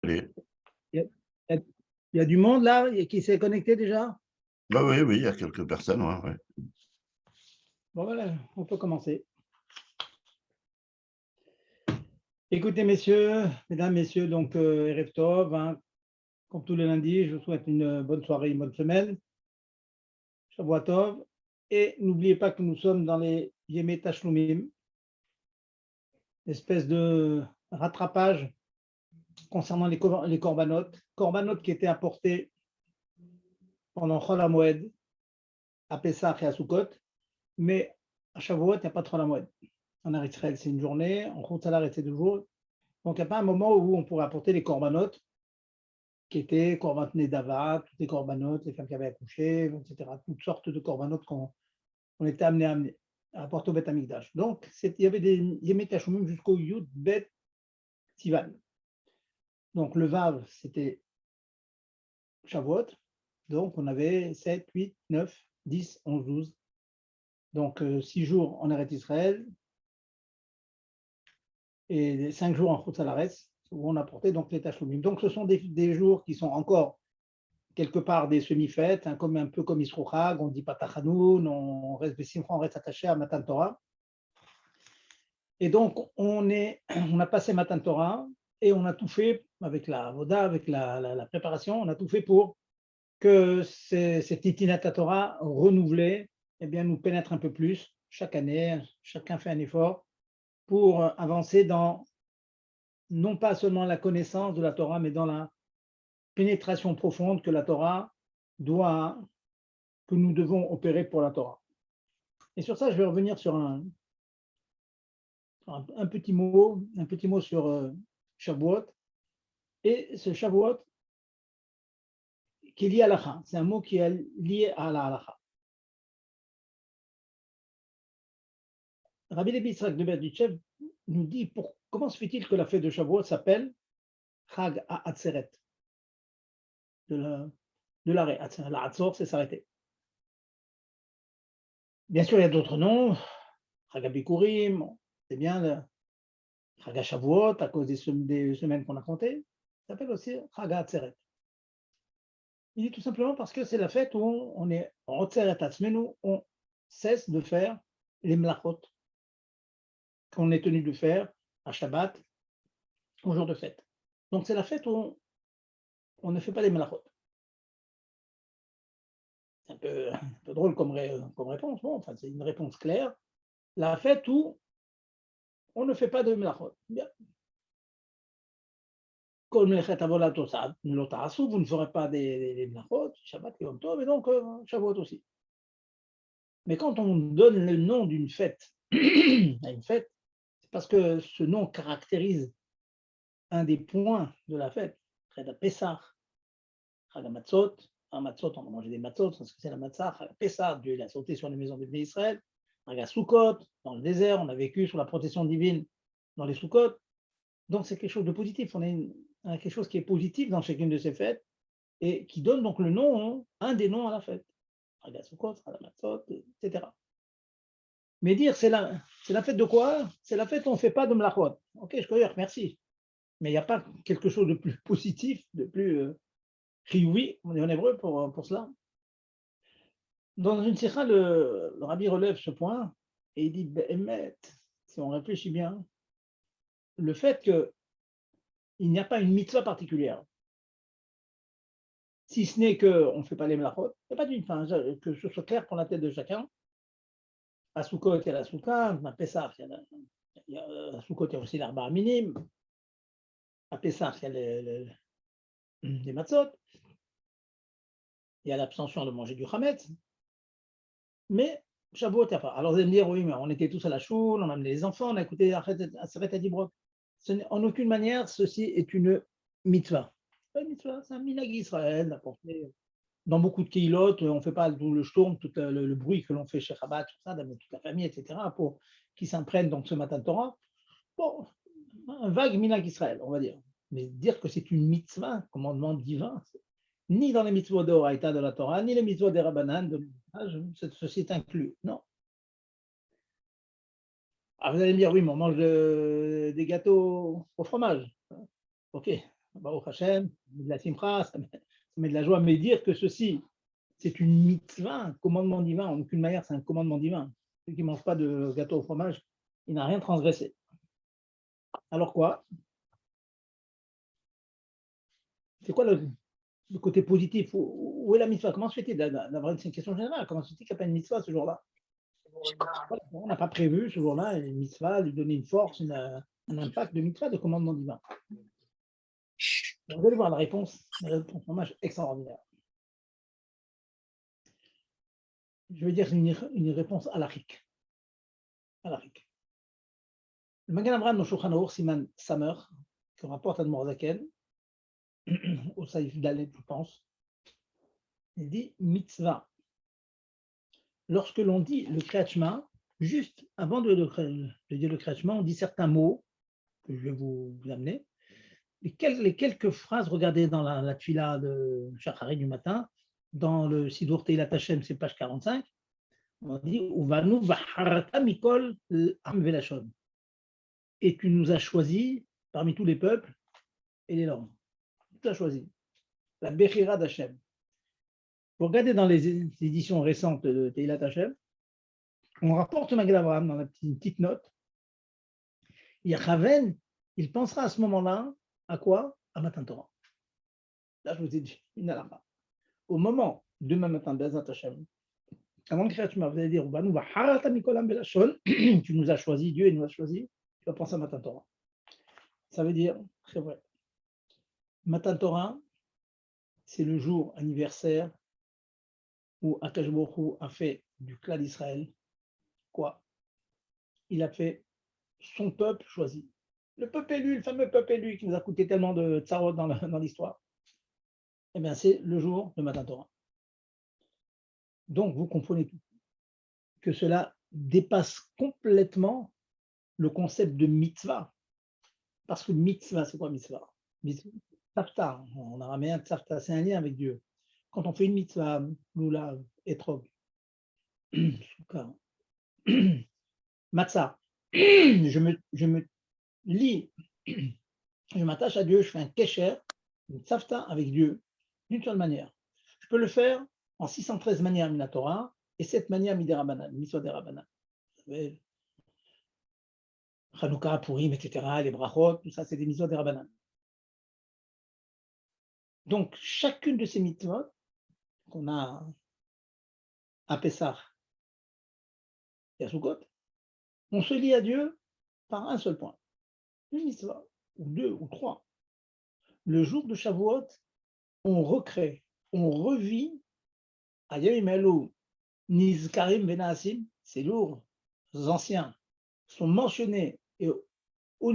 Allez. Il y a, il y a du monde là qui s'est connecté déjà? Ah oui, oui, il y a quelques personnes, ouais, ouais. Bon, voilà, on peut commencer. Écoutez, messieurs, mesdames, messieurs, donc Erev Tov, hein, comme tous les lundis, je vous souhaite une bonne soirée, une bonne semaine. Shavua Tov. Et n'oubliez pas que nous sommes dans les Yemei Tashlumim, espèce de rattrapage concernant les corbanotes qui étaient apportés pendant Chol HaMoed, à Pessah et à Sukkot, mais à Shavuot, il n'y a pas de Chol HaMoed. En Eretz Israël, c'est une journée, en Chutz La'aretz, c'est 2 jours. Donc, il n'y a pas un moment où on pourrait apporter les corbanotes qui étaient korbanot nedava, toutes les corbanotes, les femmes qui avaient accouché, etc. Toutes sortes de corbanotes qu'on était amené à apporter au Beth Amikdash. Donc, il y avait des Yemei Tashumim jusqu'au Yud Bet Sivan. Donc, le Vav, c'était Shavuot. Donc, on avait 7, 8, 9, 10, 11, 12. Donc, 6 jours en Eretz Israël et 5 jours en Chutz La'aretz, où on apportait donc les Tashumim. Donc, ce sont des jours qui sont encore quelque part des semi-fêtes, hein, un peu comme Isrouchag, on dit Patachanoun, on reste Bessimcha, on reste attaché à Matan Torah. Et donc, on a passé Matan Torah et on a tout fait avec la Voda, avec la préparation, on a tout fait pour que cette Titinat Torah renouvelée eh bien, nous pénètre un peu plus chaque année. Chacun fait un effort pour avancer dans non pas seulement la connaissance de la Torah, mais dans la pénétration profonde que la Torah que nous devons opérer pour la Torah. Et sur ça, je vais revenir sur un petit mot sur Shavuot. Et ce Shavuot qui est lié à l'Alacha. C'est un mot qui est lié à la Halacha. Rabbi Levi Yitzhak de Berditchev nous dit comment se fait-il que la fête de Shavuot s'appelle Chag HaAtzeret, de l'arrêt. La Hatzor, c'est s'arrêter. Bien sûr, il y a d'autres noms. Chag HaBikurim, c'est bien le Chag HaShavuot, à cause des semaines qu'on a comptées. Ça s'appelle aussi Chag HaAtzeret. Il dit tout simplement parce que c'est la fête où on est en Otzeret Atzmenu, on cesse de faire les mlachot qu'on est tenu de faire à Shabbat, au jour de fête. Donc c'est la fête où on ne fait pas les mlachot. C'est un peu drôle comme réponse, bon, enfin c'est une réponse claire. La fête où on ne fait pas de mlachot. Bien. Comme les chet avolat vous ne ferez pas des mlachot, Shabbat et Yom Tov, et donc Shavuot aussi. Mais quand on donne le nom d'une fête à une fête, c'est parce que ce nom caractérise un des points de la fête. Chag HaPessah, Chag HaMatzot. En Matzot, on va manger des matzot, parce que c'est la matzah. Chag HaPessah, Dieu il a sauté sur les maisons de Israël. Chag HaSukkot, dans le désert, on a vécu sous la protection divine dans les Sukkot. Donc c'est quelque chose de positif. On a quelque chose qui est positif dans chacune de ces fêtes et qui donne donc le nom, un des noms à la fête. Chag HaSukkot, Chag HaMatzot, etc. Mais dire c'est la fête de quoi? C'est la fête où on ne fait pas de mlachot. Ok, je peux dire merci. Mais il n'y a pas quelque chose de plus positif, de plus chioui, on est en hébreu pour cela. Dans une sikha, le rabbi relève ce point et il dit, Be'emet, si on réfléchit bien, le fait qu'il n'y a pas une mitzvah particulière, si ce n'est qu'on ne fait pas les mlachot, il n'y a pas d'une fin, que ce soit clair pour la tête de chacun. À Sukkot, il y a la Soukha, à Pessah, à Sukkot, il y a aussi l'arba minime, à Pessah, il y a les matzot, il y a l'abstention de manger du chametz, mais Shavuot, il n'y a pas. Alors vous allez me dire, oui, mais on était tous à la choule, on a amené les enfants, on a écouté Aseret Adibrok. En aucune manière, ceci est une mitzvah. C'est pas une mitzvah, c'est un minhag Israël d'apporter. Dans beaucoup de kehilot, on ne fait pas tout le shtourm, tout le bruit que l'on fait chez Chabad, tout ça, d'amener toute la famille, etc., pour qu'ils s'imprègnent donc ce matin de Torah. Bon, un vague minhag Israël, on va dire. Mais dire que c'est une mitzvah, un commandement divin, ni dans les mitzvot de Horaïta de la Torah, ni les mitzvot des Rabbanan, ceci est inclus. Non. Ah, vous allez me dire, oui, mais on mange des gâteaux au fromage. Ok, Baruch Hashem, de la simcha, ça met de la joie, mais dire que ceci, c'est une mitzvah, un commandement divin, en aucune manière, c'est un commandement divin. Celui qui ne mange pas de gâteau au fromage, il n'a rien transgressé. Alors quoi? C'est quoi le côté positif? Où est la mitzvah? Comment se fait-il d'avoir c'est une question générale? Comment se fait-il qu'il n'y a pas une mitzvah ce jour-là? On n'a pas prévu ce jour-là une mitzvah, lui donner une force, un impact de mitzvah, de commandement divin. Vous allez voir la réponse vraiment extraordinaire. Je vais dire une réponse halachique. Le Magen Avraham dans Shulchan Aruch Siman Samer, que rapporte Admor Zaken, au Saïf Dalet, je pense, il dit mitzvah. Lorsque l'on dit le Kriyat Shema, juste avant de dire le Kriyat Shema, on dit certains mots que je vais vous amener. Les quelques phrases, regardez dans la tfila de Shachari du matin, dans le Sidur Teilat Hashem, c'est page 45, on dit Uvanu v'harata mikol am velashon. Et tu nous as choisis parmi tous les peuples et les langues. Tu as choisi. La Bechira d'Hachem. Vous regardez dans les éditions récentes de Teilat Hashem, on rapporte au Magen Avraham dans la petite note. Yachaven, il pensera à ce moment-là à quoi? À Matan Torah. Là, je vous ai dit une alarme. Au moment, demain matin, Bezat Hashem, avant le Kriyat Shema, vous allez dire tu nous as choisi, Dieu nous a choisi, tu vas penser à Matan Torah. Ça veut dire, très vrai, Matan Torah, c'est le jour anniversaire où Akash Baruch Hu a fait du clan d'Israël quoi? Il a fait son peuple choisi. Le peuple élu, le fameux peuple élu qui nous a coûté tellement de tsarot dans l'histoire. Eh bien, c'est le jour de Matan Torah. Donc, vous comprenez tout, que cela dépasse complètement le concept de mitzvah. Parce que mitzvah, c'est quoi mitzvah? Tzavta, en araméen, tzavta, c'est un lien avec Dieu. Quand on fait une mitzvah, lulav, etrog, matzah, je me lie, je m'attache à Dieu, je fais un kesher, une tzavta avec Dieu, d'une seule manière. Je peux le faire en 613 manières minatora et 7 manières midérabanan, mitzvah dérabanan. Chanukah, Purim, etc., les brachot, tout ça, c'est des mitzvot dérabanan. Donc, chacune de ces mitzvot qu'on a à Pessah et à Sukkot, on se lie à Dieu par un seul point. Une mitzvah, ou deux, ou trois. Le jour de Shavuot, on recrée, on revit Ayam Elou, Nizkarim Benaasim, ces lourds anciens sont mentionnés et au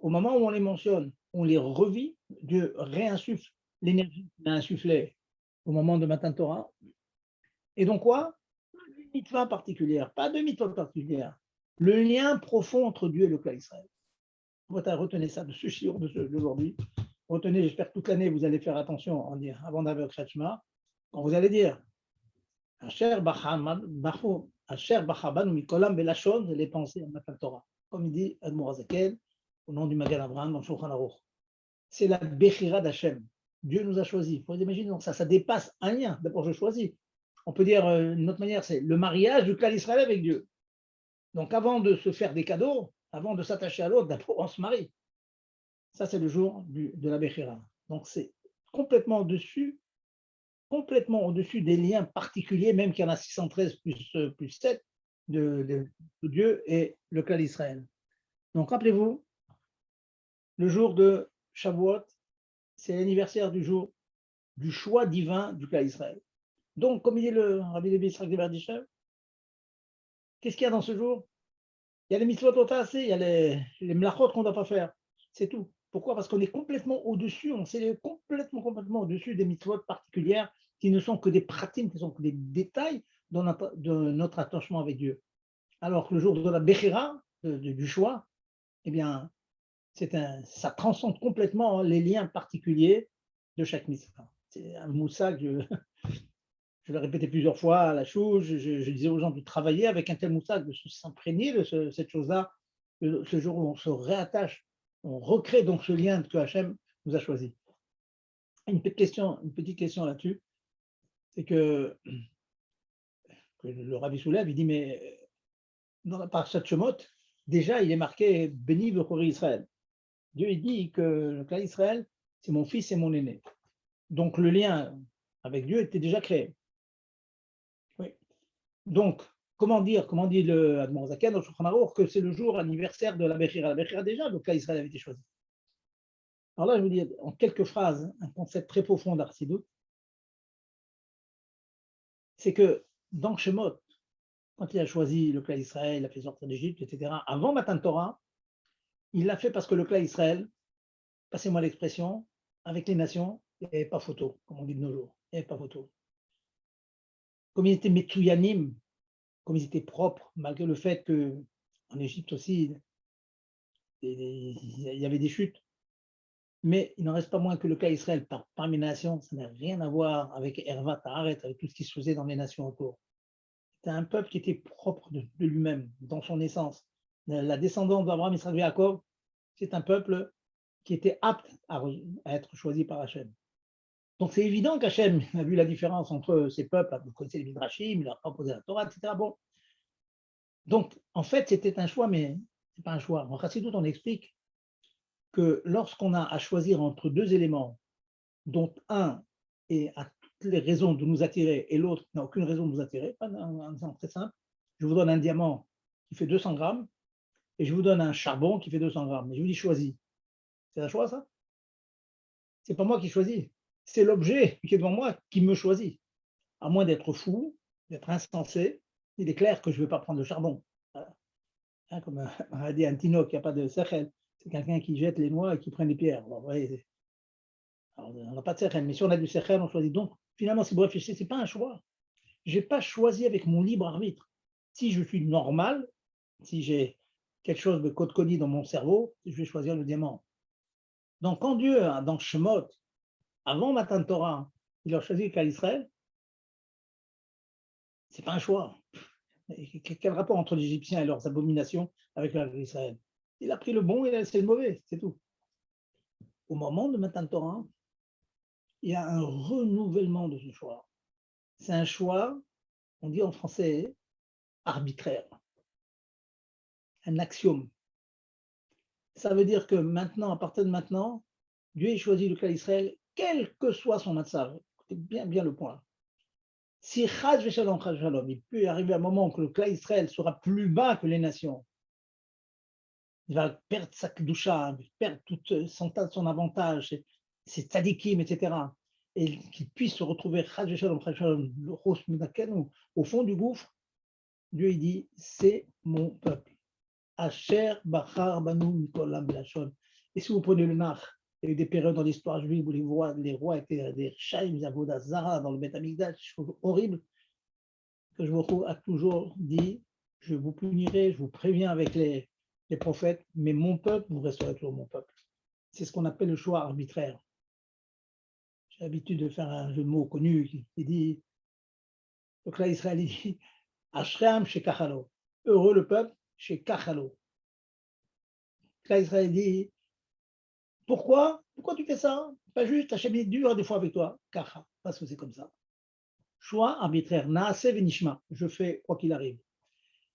moment où on les mentionne, on les revit, Dieu réinsuffle l'énergie qu'il a insufflée au moment de Matan Torah. Et donc quoi? Pas de mitzvah particulière, pas de mitzvah particulière. Le lien profond entre Dieu et le clan Israël. Retenez ça de ce shiur d'aujourd'hui. Retenez, j'espère que toute l'année vous allez faire attention en dire, avant d'avoir le Kriyat Shema, quand vous allez dire Asher Bachaban Mikolam Belashon, les pensées en Matan Torah. Comme il dit Admor Zaken, au nom du Magen Avraham dans Shulchan Aruch. C'est la Bechira d'Hachem. Dieu nous a choisis. Il faut imaginer, donc ça dépasse un lien. D'abord, je choisis. On peut dire d'une autre manière, c'est le mariage du clan Israël avec Dieu. Donc, avant de se faire des cadeaux, avant de s'attacher à l'autre, d'abord, on se marie. Ça, c'est le jour de la Bechira. Donc, c'est complètement au-dessus des liens particuliers, même qu'il y en a 613 plus 7 de Dieu et le clan d'Israël. Donc, rappelez-vous, le jour de Shavuot, c'est l'anniversaire du jour du choix divin du clan d'Israël. Donc, comme il dit le Rabbi Levi Yitzhak de Berditchev, qu'est-ce qu'il y a dans ce jour? Il y a les mitzvot assez, il y a les mlachot qu'on ne doit pas faire. C'est tout. Pourquoi? Parce qu'on est complètement au-dessus, on s'est complètement au-dessus des mitzvot particulières qui ne sont que des pratiques, qui sont que des détails de notre attachement avec Dieu. Alors que le jour de la Bechira, du choix, eh bien, ça transcende complètement les liens particuliers de chaque mitzvah. C'est un moussa que je l'ai répété plusieurs fois à la chose, je disais aux gens de travailler avec un tel moussa, de s'imprégner de cette chose-là, ce jour où on se réattache, on recrée donc ce lien que Hachem vous a choisi. Une petite question là-dessus, c'est que le Rabbi soulève, il dit, mais dans la parashat Shemot, déjà, il est marqué béni v'chori Israël. Dieu il dit que le clan Israël, c'est mon fils et mon aîné. Donc le lien avec Dieu était déjà créé. Oui. Donc, comment dit le Admor Zaken dans Shulchan Aruch que c'est le jour anniversaire de la Bechira. La Bechira déjà, le clan Israël avait été choisi. Alors là, je vous dis en quelques phrases un concept très profond d'Arsidut, c'est que dans Shemot, quand il a choisi le clan Israël, il a fait sortir d'Égypte, etc., avant Matan Torah, il l'a fait parce que le clan Israël, passez-moi l'expression, avec les nations, il n'y avait pas photo, comme on dit de nos jours. Il n'y avait pas photo. Comme ils étaient Metsuyanim, comme ils étaient propres, malgré le fait qu'en Égypte aussi, il y avait des chutes. Mais il n'en reste pas moins que le cas Israël parmi les nations, ça n'a rien à voir avec Hervat Haaretz, avec tout ce qui se faisait dans les nations autour. C'était un peuple qui était propre de lui-même, dans son essence. La descendance d'Abraham, Israël et Jacob, c'est un peuple qui était apte à être choisi par Hachem. Donc c'est évident qu'Hachem a vu la différence entre ces peuples, vous connaissez les Midrashim, il leur a proposé la Torah, etc. Bon. Donc en fait c'était un choix, mais ce n'est pas un choix. En Chassidut, on explique que lorsqu'on a à choisir entre deux éléments, dont un a toutes les raisons de nous attirer et l'autre n'a aucune raison de nous attirer, un exemple très simple, je vous donne un diamant qui fait 200 grammes et je vous donne un charbon qui fait 200 grammes. Et je vous dis choisis. C'est un choix ça? C'est pas moi qui choisis. C'est l'objet qui est devant moi qui me choisit. À moins d'être fou, d'être insensé, il est clair que je ne vais pas prendre le charbon. Hein, comme a dit un tino qui n'a pas de sechel, c'est quelqu'un qui jette les noix et qui prend des pierres. Alors, vous voyez, on n'a pas de sechel, mais si on a du sechel, on choisit. Donc, finalement, si vous réfléchissez, ce n'est pas un choix. Je n'ai pas choisi avec mon libre arbitre. Si je suis normal, si j'ai quelque chose de code-codé dans mon cerveau, je vais choisir le diamant. Donc, quand Dieu, dans Shemot, avant Matan Torah, il a choisi qu'à Israël, ce n'est pas un choix. Quel rapport entre les Égyptiens et leurs abominations avec l'Israël? Il a pris le bon et il a laissé le mauvais, c'est tout. Au moment de Matan Torah, il y a un renouvellement de ce choix. C'est un choix, on dit en français, arbitraire, un axiome. Ça veut dire que maintenant, à partir de maintenant, Dieu a choisi le clan d'Israël, quel que soit son matzav. Écoutez bien le point. Si Chaz Veshalom, il peut arriver un moment où le clan d'Israël sera plus bas que les nations, il va perdre sa kedusha, perdre tout son avantage, ses tzadikim, etc. Et qu'il puisse se retrouver au fond du gouffre, Dieu il dit, c'est mon peuple. Asher Bachar Banu Mikolam Belashon. Et si vous prenez le Nach, il y a eu des périodes dans l'histoire juive où les rois étaient des Shaim, Avodah Zara, dans le Beth Amikdash, chose horrible, que je vous a toujours dit, je vous punirai, je vous préviens avec les prophètes, mais mon peuple, vous resterez toujours mon peuple. C'est ce qu'on appelle le choix arbitraire. J'ai l'habitude de faire un jeu de mots connu qui dit, le clan Israël dit, Ashream chez Kachalo, heureux le peuple chez Kachalo. Le clan Israël dit, pourquoi tu fais ça? Pas juste, Hachem est dur des fois avec toi, Kacha, parce que c'est comme ça. Choix arbitraire, Naase Venishma, je fais quoi qu'il arrive.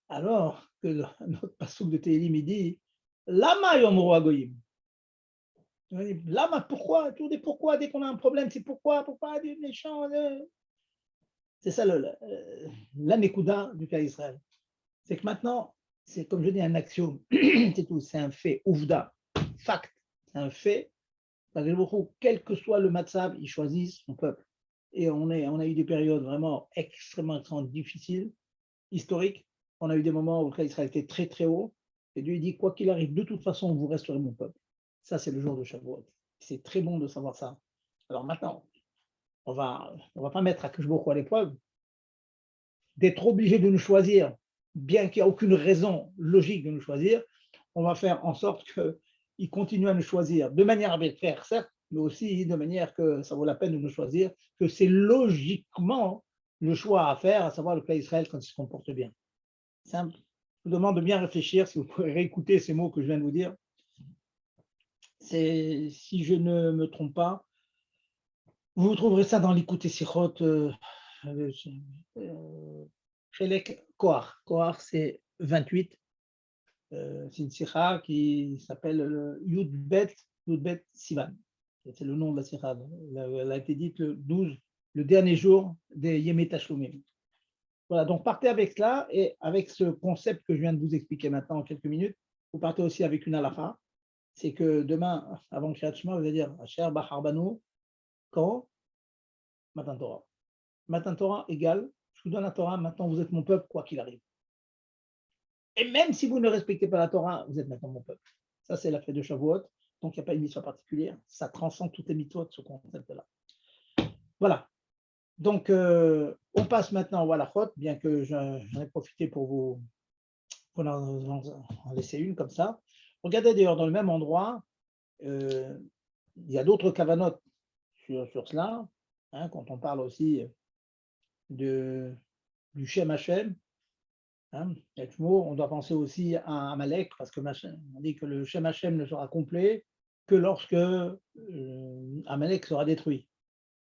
Alors que notre passouk de Télim, il dit, Lama Yomro Agoyim. Lama, pourquoi? Toujours des pourquoi, dès qu'on a un problème, c'est pourquoi des méchants. C'est ça l'anekuda du cas d'Israël. C'est que maintenant, c'est comme je dis, un axiome, c'est tout, c'est un fait, ouvda, fact, c'est un fait. Quel que soit le matzav, ils choisissent son peuple. Et on a eu des périodes vraiment extrêmement difficiles, historiques. On a eu des moments où Israël était très très haut. Et Dieu dit, quoi qu'il arrive, de toute façon, vous resterez mon peuple. Ça, c'est le jour de Shavuot. C'est très bon de savoir ça. Alors maintenant, on va pas mettre Akadosh Baruch Hu à l'épreuve d'être obligé de nous choisir, bien qu'il n'y ait aucune raison logique de nous choisir. On va faire en sorte qu'il continue à nous choisir de manière arbitraire, certes, mais aussi de manière que ça vaut la peine de nous choisir, que c'est logiquement le choix à faire, à savoir le peuple d'Israël quand il se comporte bien. Simple. Je vous demande de bien réfléchir, si vous pouvez réécouter ces mots que je viens de vous dire. si je ne me trompe pas, vous trouverez ça dans l'Ikouté Sichot, euh, Chelek Kohar. Kohar, c'est 28. C'est une sikha qui s'appelle Yud Bet Sivan. C'est le nom de la sikha. Elle a été dite le 12, le dernier jour des Yemei Tashlumim. Voilà, donc partez avec cela et avec ce concept que je viens de vous expliquer maintenant en quelques minutes, vous partez aussi avec une halakha. C'est que demain, avant le Kriyat Shema, vous allez dire Asher Bacharbanu, quand Matan Torah. Matan Torah égale, je vous donne la Torah, maintenant vous êtes mon peuple, quoi qu'il arrive. Et même si vous ne respectez pas la Torah, vous êtes maintenant mon peuple. Ça, c'est la fête de Shavuot. Donc, il n'y a pas une mission particulière. Ça transcende toutes les mitzvot, ce concept-là. Voilà. Donc, on passe maintenant au halachot, bien que j'en ai profité pour vous en laisser une comme ça. Regardez d'ailleurs dans le même endroit, il y a d'autres kavanotes sur cela, hein, quand on parle aussi du Shem Hashem. Hein, on doit penser aussi à Amalek, parce que on dit que le Shem Hashem ne sera complet que lorsque Amalek sera détruit.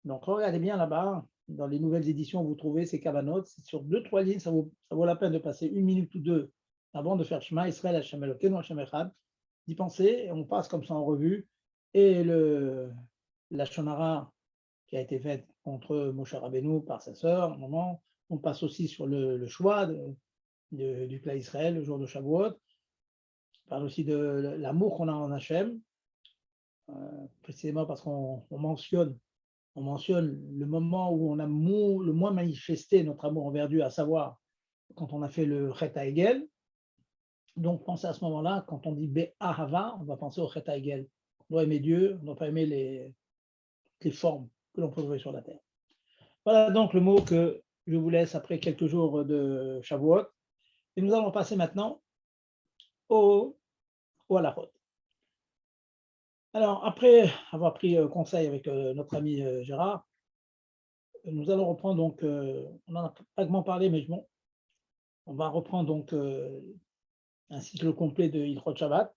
Donc regardez bien là-bas, dans les nouvelles éditions, vous trouvez ces kavanotes, c'est sur 2-3 lignes, ça vaut la peine de passer 1 minute ou 2 avant de faire Shema Israël Hashem Elokeinu Hashem Echad, d'y penser, et on passe comme ça en revue, et la Shonara qui a été faite contre Moshe Rabbeinu par sa sœur, on passe aussi sur le choix du plat Israël, le jour de Shavuot. On parle aussi de l'amour qu'on a en Hachem, précisément parce qu'on mentionne le moment où on a le moins manifesté notre amour envers Dieu, à savoir quand on a fait le Chet HaEgel. Donc pensez à ce moment-là, quand on dit Be'ahava, on va penser au Chet HaEgel. On doit aimer Dieu, on ne doit pas aimer les formes que l'on peut trouver sur la terre. Voilà donc le mot que je vous laisse après quelques jours de Shavuot. Et nous allons passer maintenant au halachot. Alors, après avoir pris conseil avec notre ami Gérard, nous allons reprendre donc, on en a vaguement parlé, mais bon, on va reprendre donc un cycle complet de Hilchot Shabbat.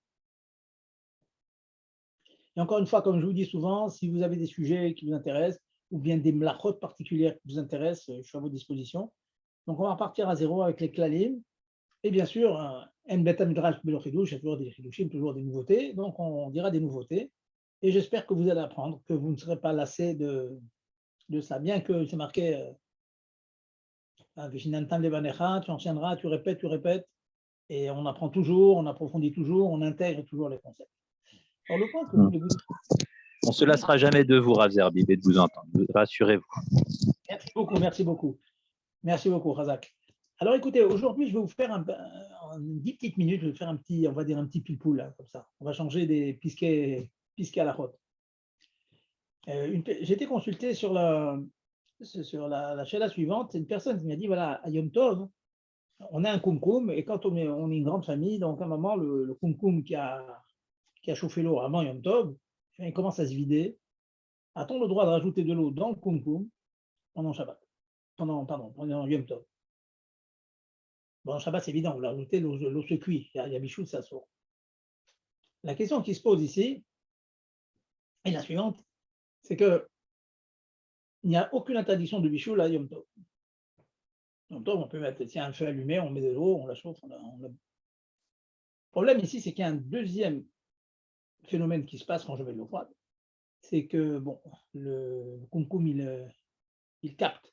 Et encore une fois, comme je vous dis souvent, si vous avez des sujets qui vous intéressent, ou bien des mlachot particulières qui vous intéressent, je suis à votre disposition. Donc, on va repartir à zéro avec les klalim. Et bien sûr, en beta midrash belo chidouch, il y a toujours des chidushim, toujours des nouveautés. Donc, on dira des nouveautés. Et j'espère que vous allez apprendre, que vous ne serez pas lassés de ça. Bien que c'est marqué, tu enchaîneras, tu répètes. Et on apprend toujours, on approfondit toujours, on intègre toujours les concepts. Alors, le point que je voulais vous dire. On ne se lassera jamais de vous, Rav Zerbib, et de vous entendre. Rassurez-vous. Merci beaucoup. Merci beaucoup, Razak. Alors écoutez, aujourd'hui, je vais vous faire en 10 petites minutes, je vais faire on va dire un petit pile-poule, hein, comme ça. On va changer des pisquets à la route. J'ai été consulté sur la chaîne suivante. C'est une personne qui m'a dit, voilà, à Yom Tov, on a un kumkum, et quand on est une grande famille, donc à un moment, le kumkum qui a chauffé l'eau avant Yom Tov, il commence à se vider. A-t-on le droit de rajouter de l'eau dans le kumkum pendant Shabbat, pendant Yom Tov? Bon, Shabbat, c'est évident, vous l'ajoutez, l'eau se cuit, il y a bichou, ça sort. La question qui se pose ici est la suivante, c'est que il n'y a aucune interdiction de bichou là, Yom Tov. Yom Tov, on peut mettre, s'il y a un feu allumé, on met de l'eau, on la chauffe. Le problème ici, c'est qu'il y a un deuxième phénomène qui se passe quand je mets de l'eau froide, c'est que bon, le kumkum, il capte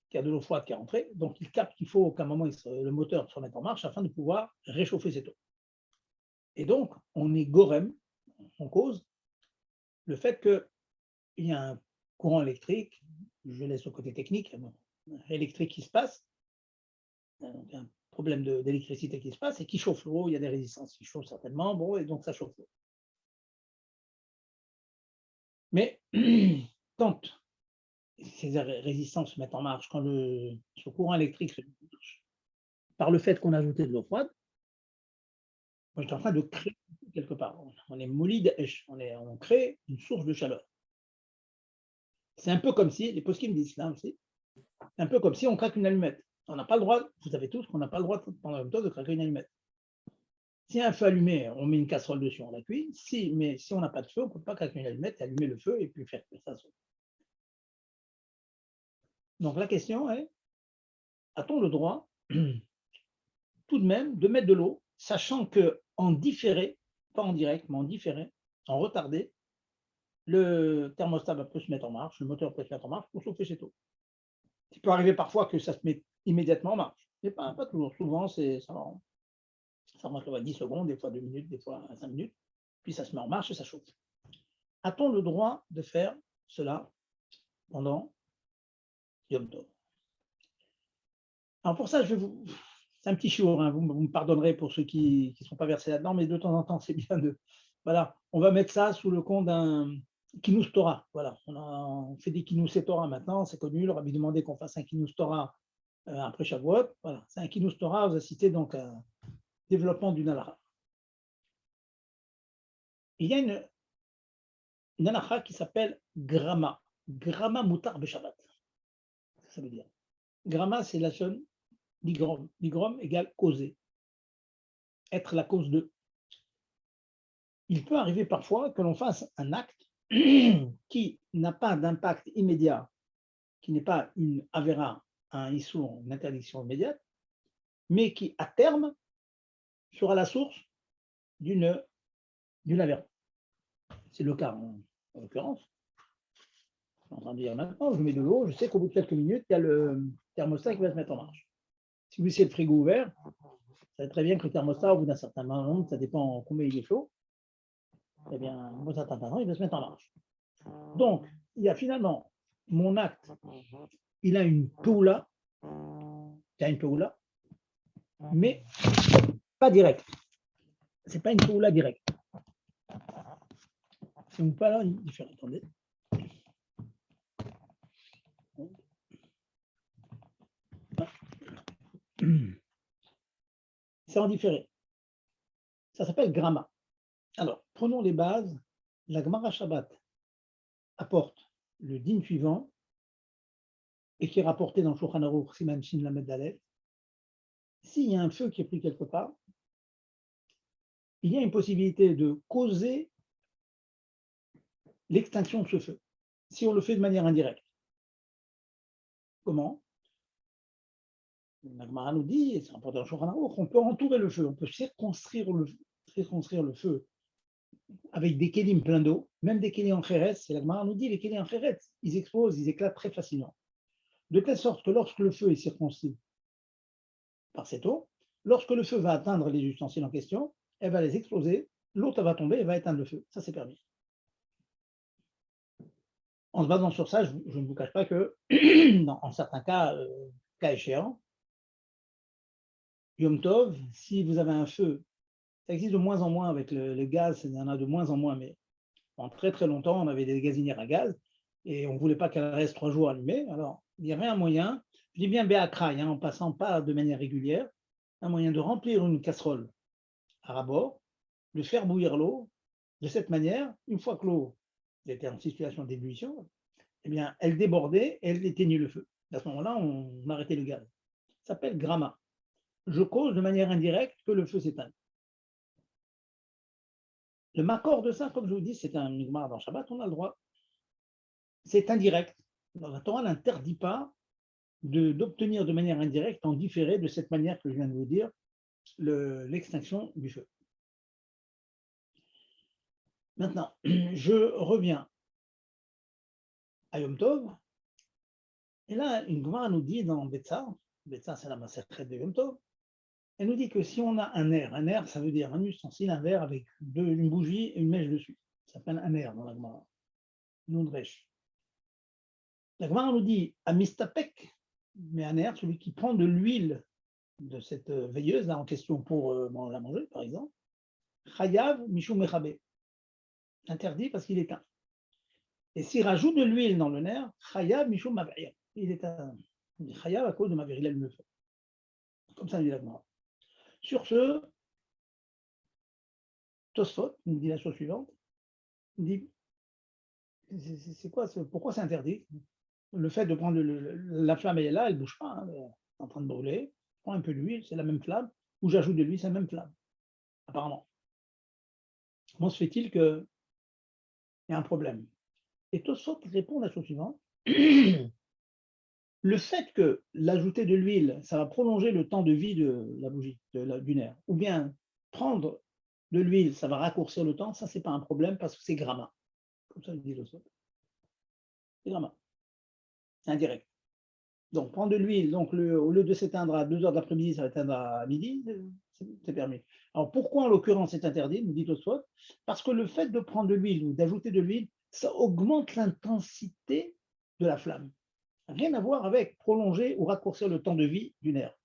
qu'il y a de l'eau froide qui est rentrée, donc il capte qu'il faut qu'à un moment le moteur se remette en marche afin de pouvoir réchauffer cette eau. Et donc, on est gorem, on cause le fait qu'il y a un courant électrique, je laisse au côté technique, électrique qui se passe, donc un problème d'électricité qui se passe et qui chauffe l'eau, il y a des résistances qui chauffent certainement, bon, et donc ça chauffe l'eau. Mais quand ces résistances se mettent en marche, quand ce courant électrique se marche, par le fait qu'on a ajouté de l'eau froide, on est en train de créer quelque part. On est molide, on crée une source de chaleur. C'est un peu comme si, les poskim disent là aussi, c'est un peu comme si on craque une allumette. On n'a pas le droit, vous savez tous qu'on n'a pas le droit pendant le temps de craquer une allumette. Si un feu allumé, on met une casserole dessus, on la cuit. Mais si on n'a pas de feu, on ne peut pas casser une allumette, allumer le feu et puis faire que ça saute. Donc la question est, a-t-on le droit tout de même de mettre de l'eau, sachant qu'en différé, pas en direct, mais en différé, en retardé, le thermostat peut se mettre en marche, le moteur peut se mettre en marche pour chauffer chez toi. Il peut arriver parfois que ça se mette immédiatement en marche, mais pas toujours. Souvent, ça marche 10 secondes, des fois 2 minutes, des fois 5 minutes, puis ça se met en marche et ça chauffe. A-t-on le droit de faire cela pendant Yom Tov? Alors pour ça, c'est un petit chiour, hein, vous me pardonnerez pour ceux qui ne sont pas versés là-dedans, mais de temps en temps, c'est bien voilà, on va mettre ça sous le compte d'un Kinous Torah. Voilà, on fait des Kinous Torah maintenant, c'est connu, le rabbi demandé qu'on fasse un Kinous Torah après Shavuot. Voilà, c'est un Kinous Torah, vous avez cité donc un développement d'une halakha. Il y a une halakha qui s'appelle Grama Mutar Beshabbat. Ça veut dire. Grama, c'est la chaîne l'igrom. L'igrom égale causer. Être la cause de. Il peut arriver parfois que l'on fasse un acte qui n'a pas d'impact immédiat, qui n'est pas une avéra, un issour, une interdiction immédiate, mais qui, à terme, sera la source d'une avéra. C'est le cas, en l'occurrence. Je suis en train de dire maintenant, je mets de l'eau, je sais qu'au bout de quelques minutes, il y a le thermostat qui va se mettre en marche. Si vous laissez le frigo ouvert, vous savez très bien que le thermostat, au bout d'un certain moment, ça dépend combien il est chaud, eh bien, au bout d'un certain temps, il va se mettre en marche. Donc, il y a finalement mon acte, il a une poula, mais pas directe. Ce n'est pas une poula directe. C'est une poula différente. Attendez. C'est en différé. Ça s'appelle Grama. Alors, prenons les bases. La Gemara Shabbat apporte le din suivant, et qui est rapporté dans Shulchan Aruch Siman Shin Lamed Daled. S'il y a un feu qui est pris quelque part, il y a une possibilité de causer l'extinction de ce feu, si on le fait de manière indirecte. Comment? La Gemara nous dit, et c'est rapporté dans Shulchan Aruch, on peut entourer le feu, on peut circonscrire le feu avec des kélim pleins d'eau, même des kélim en khéretz. Et la Gemara nous dit, les kélim en khéretz, ils explosent, ils éclatent très facilement. De telle sorte que lorsque le feu est circonscrit par cette eau, lorsque le feu va atteindre les ustensiles en question, elle va les exploser, l'autre va tomber et va éteindre le feu. Ça, c'est permis. En se basant sur ça, je ne vous cache pas que, en certains cas échéants, Yom Tov, si vous avez un feu, ça existe de moins en moins avec le gaz, il y en a de moins en moins, mais en très très longtemps, on avait des gazinières à gaz et on ne voulait pas qu'elles restent 3 jours allumées. Alors, il y avait un moyen, je dis bien béakraï, en passant pas de manière régulière, un moyen de remplir une casserole à ras-bord, de faire bouillir l'eau. De cette manière, une fois que l'eau était en situation d'ébullition, eh bien, elle débordait et elle éteignait le feu. À ce moment-là, on arrêtait le gaz. Ça s'appelle Grama. Je cause de manière indirecte que le feu s'éteigne. Le makor de ça, comme je vous dis, c'est un Igmar dans Shabbat, on a le droit. C'est indirect. La Torah n'interdit pas d'obtenir de manière indirecte, en différé, de cette manière que je viens de vous dire, l'extinction du feu. Maintenant, je reviens à Yom Tov. Et là, une Gemara nous dit dans Betsa c'est la Masechet de Yom Tov, elle nous dit que si on a un air, ça veut dire un ustensile, un verre avec une bougie et une mèche dessus. Ça s'appelle un air dans la Gemara. Nundresh. La Gemara nous dit à Mistapek, mais un air, celui qui prend de l'huile de cette veilleuse là en question pour la manger, par exemple, Chayav Mishum Mechabe. Interdit parce qu'il est un. Et s'il rajoute de l'huile dans le nerf, Chayav Mishum Mav'ir. Il est un. Chayav à cause de Mav'ir, il allume le feu. Comme ça, dit la Gemara. Sur ce, Tosfot nous dit la chose suivante. Il dit c'est quoi, pourquoi c'est interdit? Le fait de prendre la flamme, elle est là, elle ne bouge pas, hein, elle est en train de brûler. Je prends un peu d'huile, c'est la même flamme, ou j'ajoute de l'huile, c'est la même flamme. apparemment. Comment se fait-il qu'il y a un problème? Et Tosfot répond la chose suivante. Le fait que l'ajouter de l'huile, ça va prolonger le temps de vie de la bougie, du nerf, ou bien prendre de l'huile, ça va raccourcir le temps, ça, ce n'est pas un problème parce que c'est gramma. Comme ça, dit Tosfot. C'est gramma. C'est indirect. Donc, prendre de l'huile, donc au lieu de s'éteindre à 2 heures de l'après-midi, ça va éteindre à midi, c'est permis. Alors, pourquoi en l'occurrence c'est interdit, nous dit Tosfot? Parce que le fait de prendre de l'huile ou d'ajouter de l'huile, ça augmente l'intensité de la flamme. Rien à voir avec prolonger ou raccourcir le temps de vie du nerf.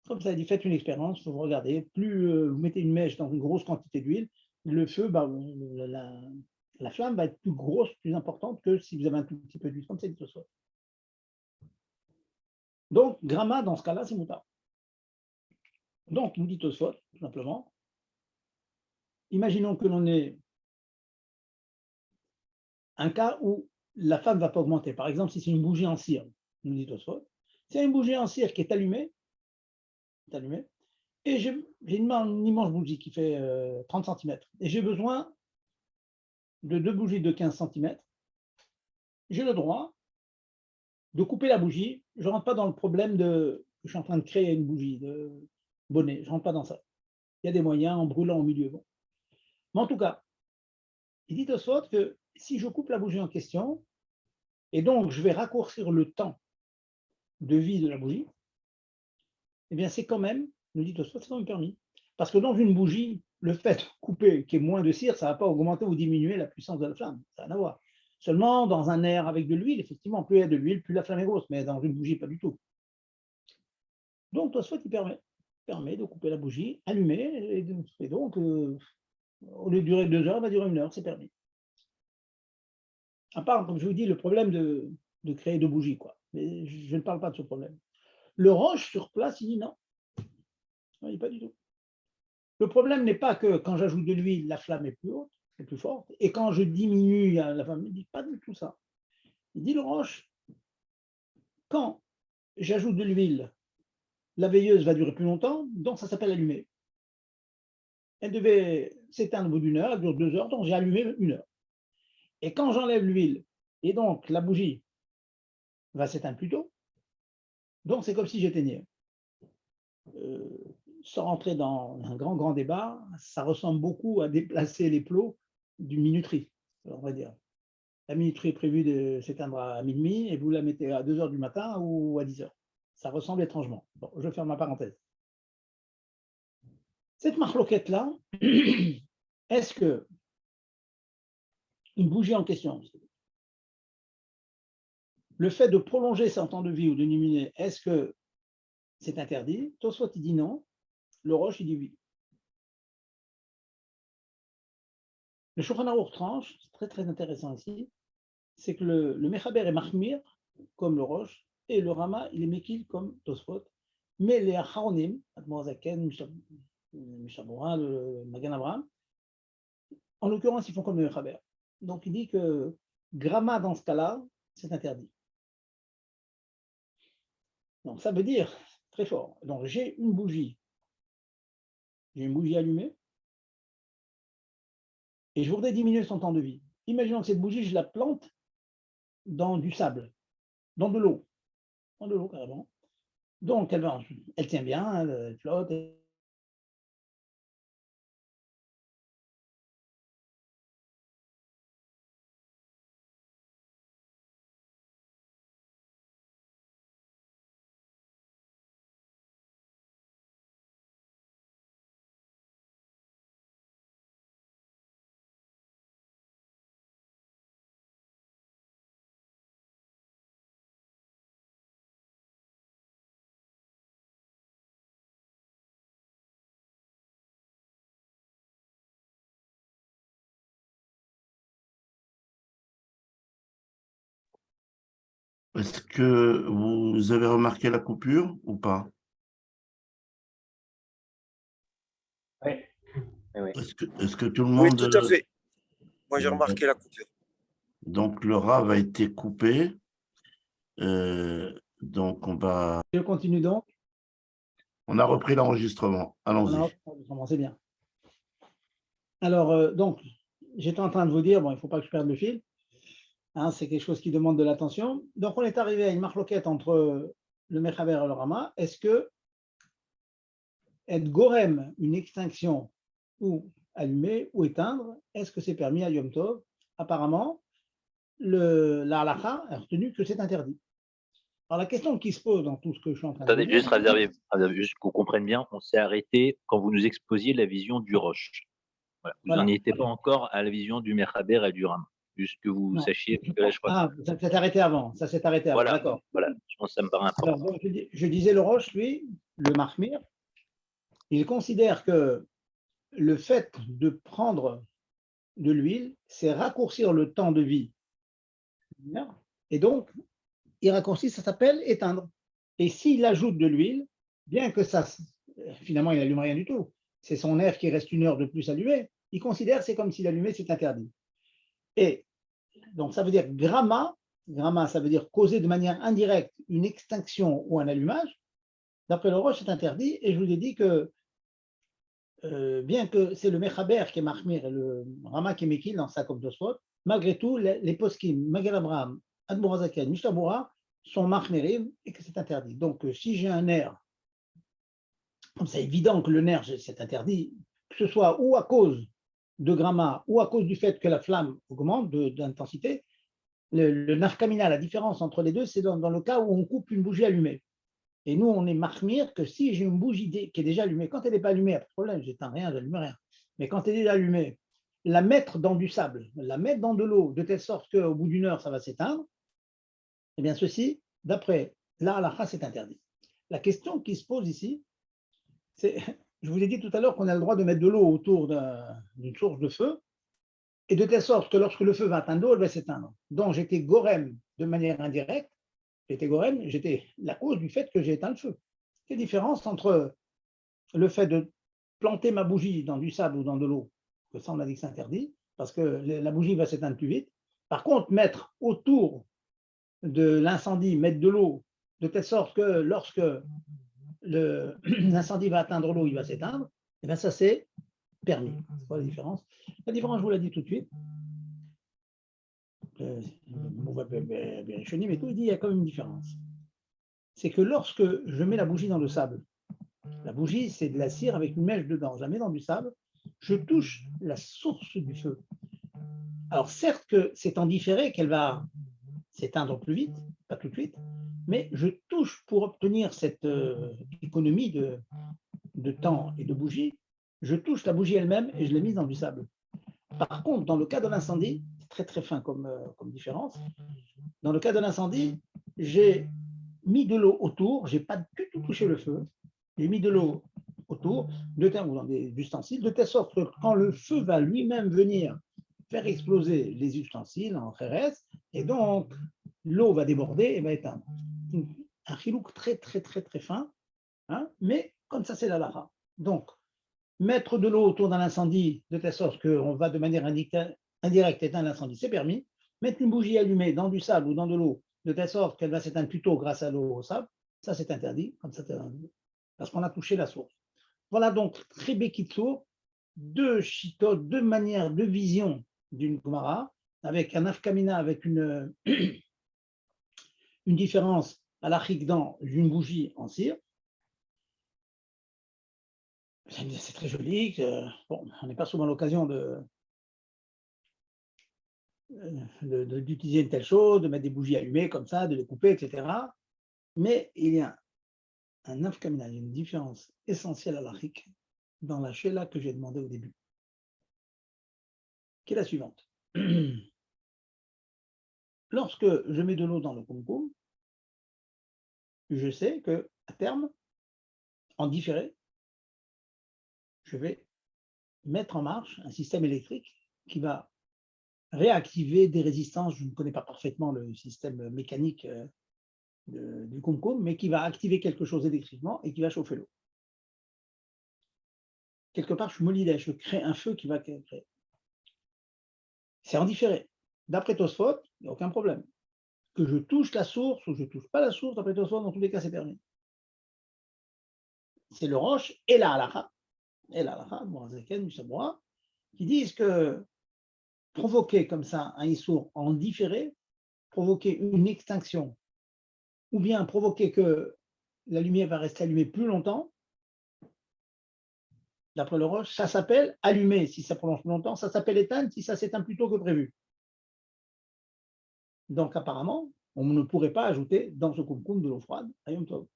Comme ça dit, faites une expérience, vous regardez, plus vous mettez une mèche dans une grosse quantité d'huile, le feu, la flamme va être plus grosse, plus importante que si vous avez un tout petit peu d'huile, comme c'est dit Tosfot. Donc, gramma, dans ce cas-là, c'est moutarde. Donc, nous dit Tosfot, tout simplement, imaginons que l'on ait un cas où la flamme ne va pas augmenter. Par exemple, si c'est une bougie en cire, nous dit Tosfot, c'est une bougie en cire qui est allumée, et j'ai une immense bougie qui fait 30 cm, et j'ai besoin de 2 bougies de 15 cm, j'ai le droit de couper la bougie. Je ne rentre pas dans le problème que je suis en train de créer une bougie de bonnet, je ne rentre pas dans ça. Il y a des moyens en brûlant au milieu. Bon. Mais en tout cas, il dit Tosfot que si je coupe la bougie en question, et donc je vais raccourcir le temps de vie de la bougie, eh bien c'est quand même, nous dit Tosfot, c'est quand même permis. Parce que dans une bougie, le fait de couper, qu'il y ait moins de cire, ça ne va pas augmenter ou diminuer la puissance de la flamme. Ça n'a rien à voir. Seulement, dans un air avec de l'huile, effectivement, plus il y a de l'huile, plus la flamme est grosse, mais dans une bougie, pas du tout. Donc, Tosfot, il permet de couper la bougie, allumer, et donc, au lieu de durer 2 heures, elle va durer 1 heure, c'est permis. À part, comme je vous dis, le problème de créer 2 bougies, quoi. Mais je ne parle pas de ce problème. Le roche, sur place, il dit non. Non, il dit pas du tout. Le problème n'est pas que quand j'ajoute de l'huile, la flamme est plus haute, est plus forte, et quand je diminue la flamme, il ne dit pas du tout ça. Il dit le roche, quand j'ajoute de l'huile, la veilleuse va durer plus longtemps, donc ça s'appelle allumer. Elle devait s'éteindre au bout d'1 heure, elle dure 2 heures, donc j'ai allumé 1 heure. Et quand j'enlève l'huile, et donc la bougie va s'éteindre plus tôt, donc c'est comme si j'éteignais. Sans rentrer dans un grand débat, ça ressemble beaucoup à déplacer les plots d'une minuterie, on va dire. La minuterie est prévue de s'éteindre à minuit et vous la mettez à 2 heures du matin ou à 10 heures. Ça ressemble étrangement. Bon, je ferme ma parenthèse. Cette marloquette-là, est-ce que une bougie en question, le fait de prolonger son temps de vie ou de diminuer, est-ce que c'est interdit? Tosfot, il dit non. Le Roche, il dit oui. Le Shulchan Aruch tranche, c'est très intéressant ici, c'est que le Mechaber est Mahmir, comme le Roche, et le Rama, il est Mekil, comme Tosfot. Mais les Acharonim, Admor Zaken, Mishabura, le Magan Abraham, en l'occurrence, ils font comme le Mechaber. Donc, il dit que Gramma, dans ce cas-là, c'est interdit. Donc, ça veut dire, très fort, donc j'ai une bougie allumée, et je voudrais diminuer son temps de vie. Imaginons que cette bougie, je la plante dans du sable, dans de l'eau carrément. Donc, elle tient bien, elle flotte. Est-ce que vous avez remarqué la coupure ou pas? Oui. Oui. Est-ce que tout le Oui, monde... tout à fait. Moi, j'ai remarqué la coupure. Donc, le rave a été coupé. Donc, Je continue donc. on a repris l'enregistrement. Allons-y. C'est bien. Alors, donc, j'étais en train de vous dire, bon, il ne faut pas que je perde le fil, hein, c'est quelque chose qui demande de l'attention. Donc, on est arrivé à une marloquette entre le Mechaber et le Rama. Est-ce que être gorem, une extinction, ou allumer, ou éteindre, est-ce que c'est permis à Yom Tov? Apparemment, la halakha a retenu que c'est interdit. Alors, la question qui se pose dans tout ce que je suis en train de vous Attendez, dire, juste juste qu'on comprenne bien, on s'est arrêté quand vous nous exposiez la vision du Roche. Voilà. Vous n'en voilà. étiez pas encore à la vision du Mechaber et du Rama. Juste que vous Non. sachiez, parce que là, je crois que Ah, ça s'est arrêté avant, ça s'est arrêté avant, voilà, d'accord. voilà. Je pense que ça me paraît Alors, important. donc, je disais le Roche, lui, le Mahmir, il considère que le fait de prendre de l'huile, c'est raccourcir le temps de vie. Et donc, il raccourcit, ça s'appelle éteindre. Et s'il ajoute de l'huile, bien que ça, finalement, il n'allume rien du tout, c'est son air qui reste 1 heure de plus allumé, il considère que c'est comme s'il allumait, c'est interdit. Et donc, ça veut dire gramma, ça veut dire causer de manière indirecte une extinction ou un allumage. D'après le Roche, c'est interdit. Et je vous ai dit que bien que c'est le Mechaber qui est Mahmir et le Rama qui est Mekil dans ça comme Tosfot, malgré tout, les poskim, Magen Abraham, Admor Hazaken, Mishabura sont Mahmirim et que c'est interdit. Donc, si j'ai un nerf, comme c'est évident que le nerf, c'est interdit, que ce soit ou à cause de Grama ou à cause du fait que la flamme augmente d'intensité, le nafkamina, la différence entre les deux, c'est dans le cas où on coupe une bougie allumée. Et nous, on est mahmir que si j'ai une bougie qui est déjà allumée, quand elle n'est pas allumée, il n'y a pas de problème, j'éteins rien, j'allume rien. Mais quand elle est déjà allumée, la mettre dans du sable, la mettre dans de l'eau, de telle sorte qu'au bout d'1 heure, ça va s'éteindre, eh bien, ceci, d'après la halakha, c'est interdit. La question qui se pose ici, c'est, je vous ai dit tout à l'heure qu'on a le droit de mettre de l'eau autour d'une source de feu, et de telle sorte que lorsque le feu va atteindre l'eau, elle va s'éteindre. Donc, j'étais gorem de manière indirecte, j'étais la cause du fait que j'ai éteint le feu. Quelle différence entre le fait de planter ma bougie dans du sable ou dans de l'eau, que ça on a dit que c'est interdit, parce que la bougie va s'éteindre plus vite. Par contre, mettre autour de l'incendie, mettre de l'eau, de telle sorte que lorsque l'incendie va atteindre l'eau, il va s'éteindre, et bien ça c'est permis. C'est quoi la différence? La différence, je vous l'ai dit tout de suite. On voit bien mais tout, il dit il y a quand même une différence. C'est que lorsque je mets la bougie dans le sable, la bougie, c'est de la cire avec une mèche dedans. Je la mets dans du sable, je touche la source du feu. Alors certes que c'est en différé qu'elle va s'éteindre plus vite, pas tout de suite, mais je touche pour obtenir cette économie de temps et de bougie, je touche la bougie elle-même et je l'ai mise dans du sable. Par contre, dans le cas de l'incendie, c'est très très fin comme différence, dans le cas de l'incendie, j'ai mis de l'eau autour, je n'ai pas du tout touché le feu, j'ai mis de l'eau autour, ou dans des ustensiles, de telle sorte que quand le feu va lui-même venir faire exploser les ustensiles en RS, et donc l'eau va déborder et va éteindre. Un chilouk très très très très fin, hein, mais comme ça c'est la lara. Donc, mettre de l'eau autour d'un incendie de telle sorte qu'on va de manière indirecte éteindre l'incendie, c'est permis. Mettre une bougie allumée dans du sable ou dans de l'eau de telle sorte qu'elle va s'éteindre plus tôt grâce à l'eau au sable, ça c'est interdit, comme ça, parce qu'on a touché la source. Voilà donc très bekitsour, deux chitotes, deux manières de vision d'une Gemara, avec un afkamina, avec une différence à la dans d'une bougie en cire. C'est très joli. Bon, on n'est pas souvent à l'occasion d'utiliser une telle chose, de mettre des bougies allumées comme ça, de les couper, etc. Mais il y a un nafkamina, une différence essentielle à l'Afrique dans la Sheila que j'ai demandé au début, qui est la suivante. Lorsque je mets de l'eau dans le kumkum, je sais qu'à terme, en différé, je vais mettre en marche un système électrique qui va réactiver des résistances. Je ne connais pas parfaitement le système mécanique du kumkum, mais qui va activer quelque chose électriquement et qui va chauffer l'eau. Quelque part, je molidais, je crée un feu qui va créer. C'est en différé. D'après Tosfot, il n'y a aucun problème. Que je touche la source ou je ne touche pas la source, d'après Tosfot, dans tous les cas, c'est permis. C'est le roche et la halakha. Et la halakha, bon, Zaken, Mishabura, qui disent que provoquer comme ça un issour en différé, provoquer une extinction, ou bien provoquer que la lumière va rester allumée plus longtemps, d'après le Roche, ça s'appelle allumer si ça prolonge plus longtemps, ça s'appelle éteindre si ça s'éteint plus tôt que prévu. Donc apparemment, on ne pourrait pas ajouter dans ce kumkum de l'eau froide à Yom Tov.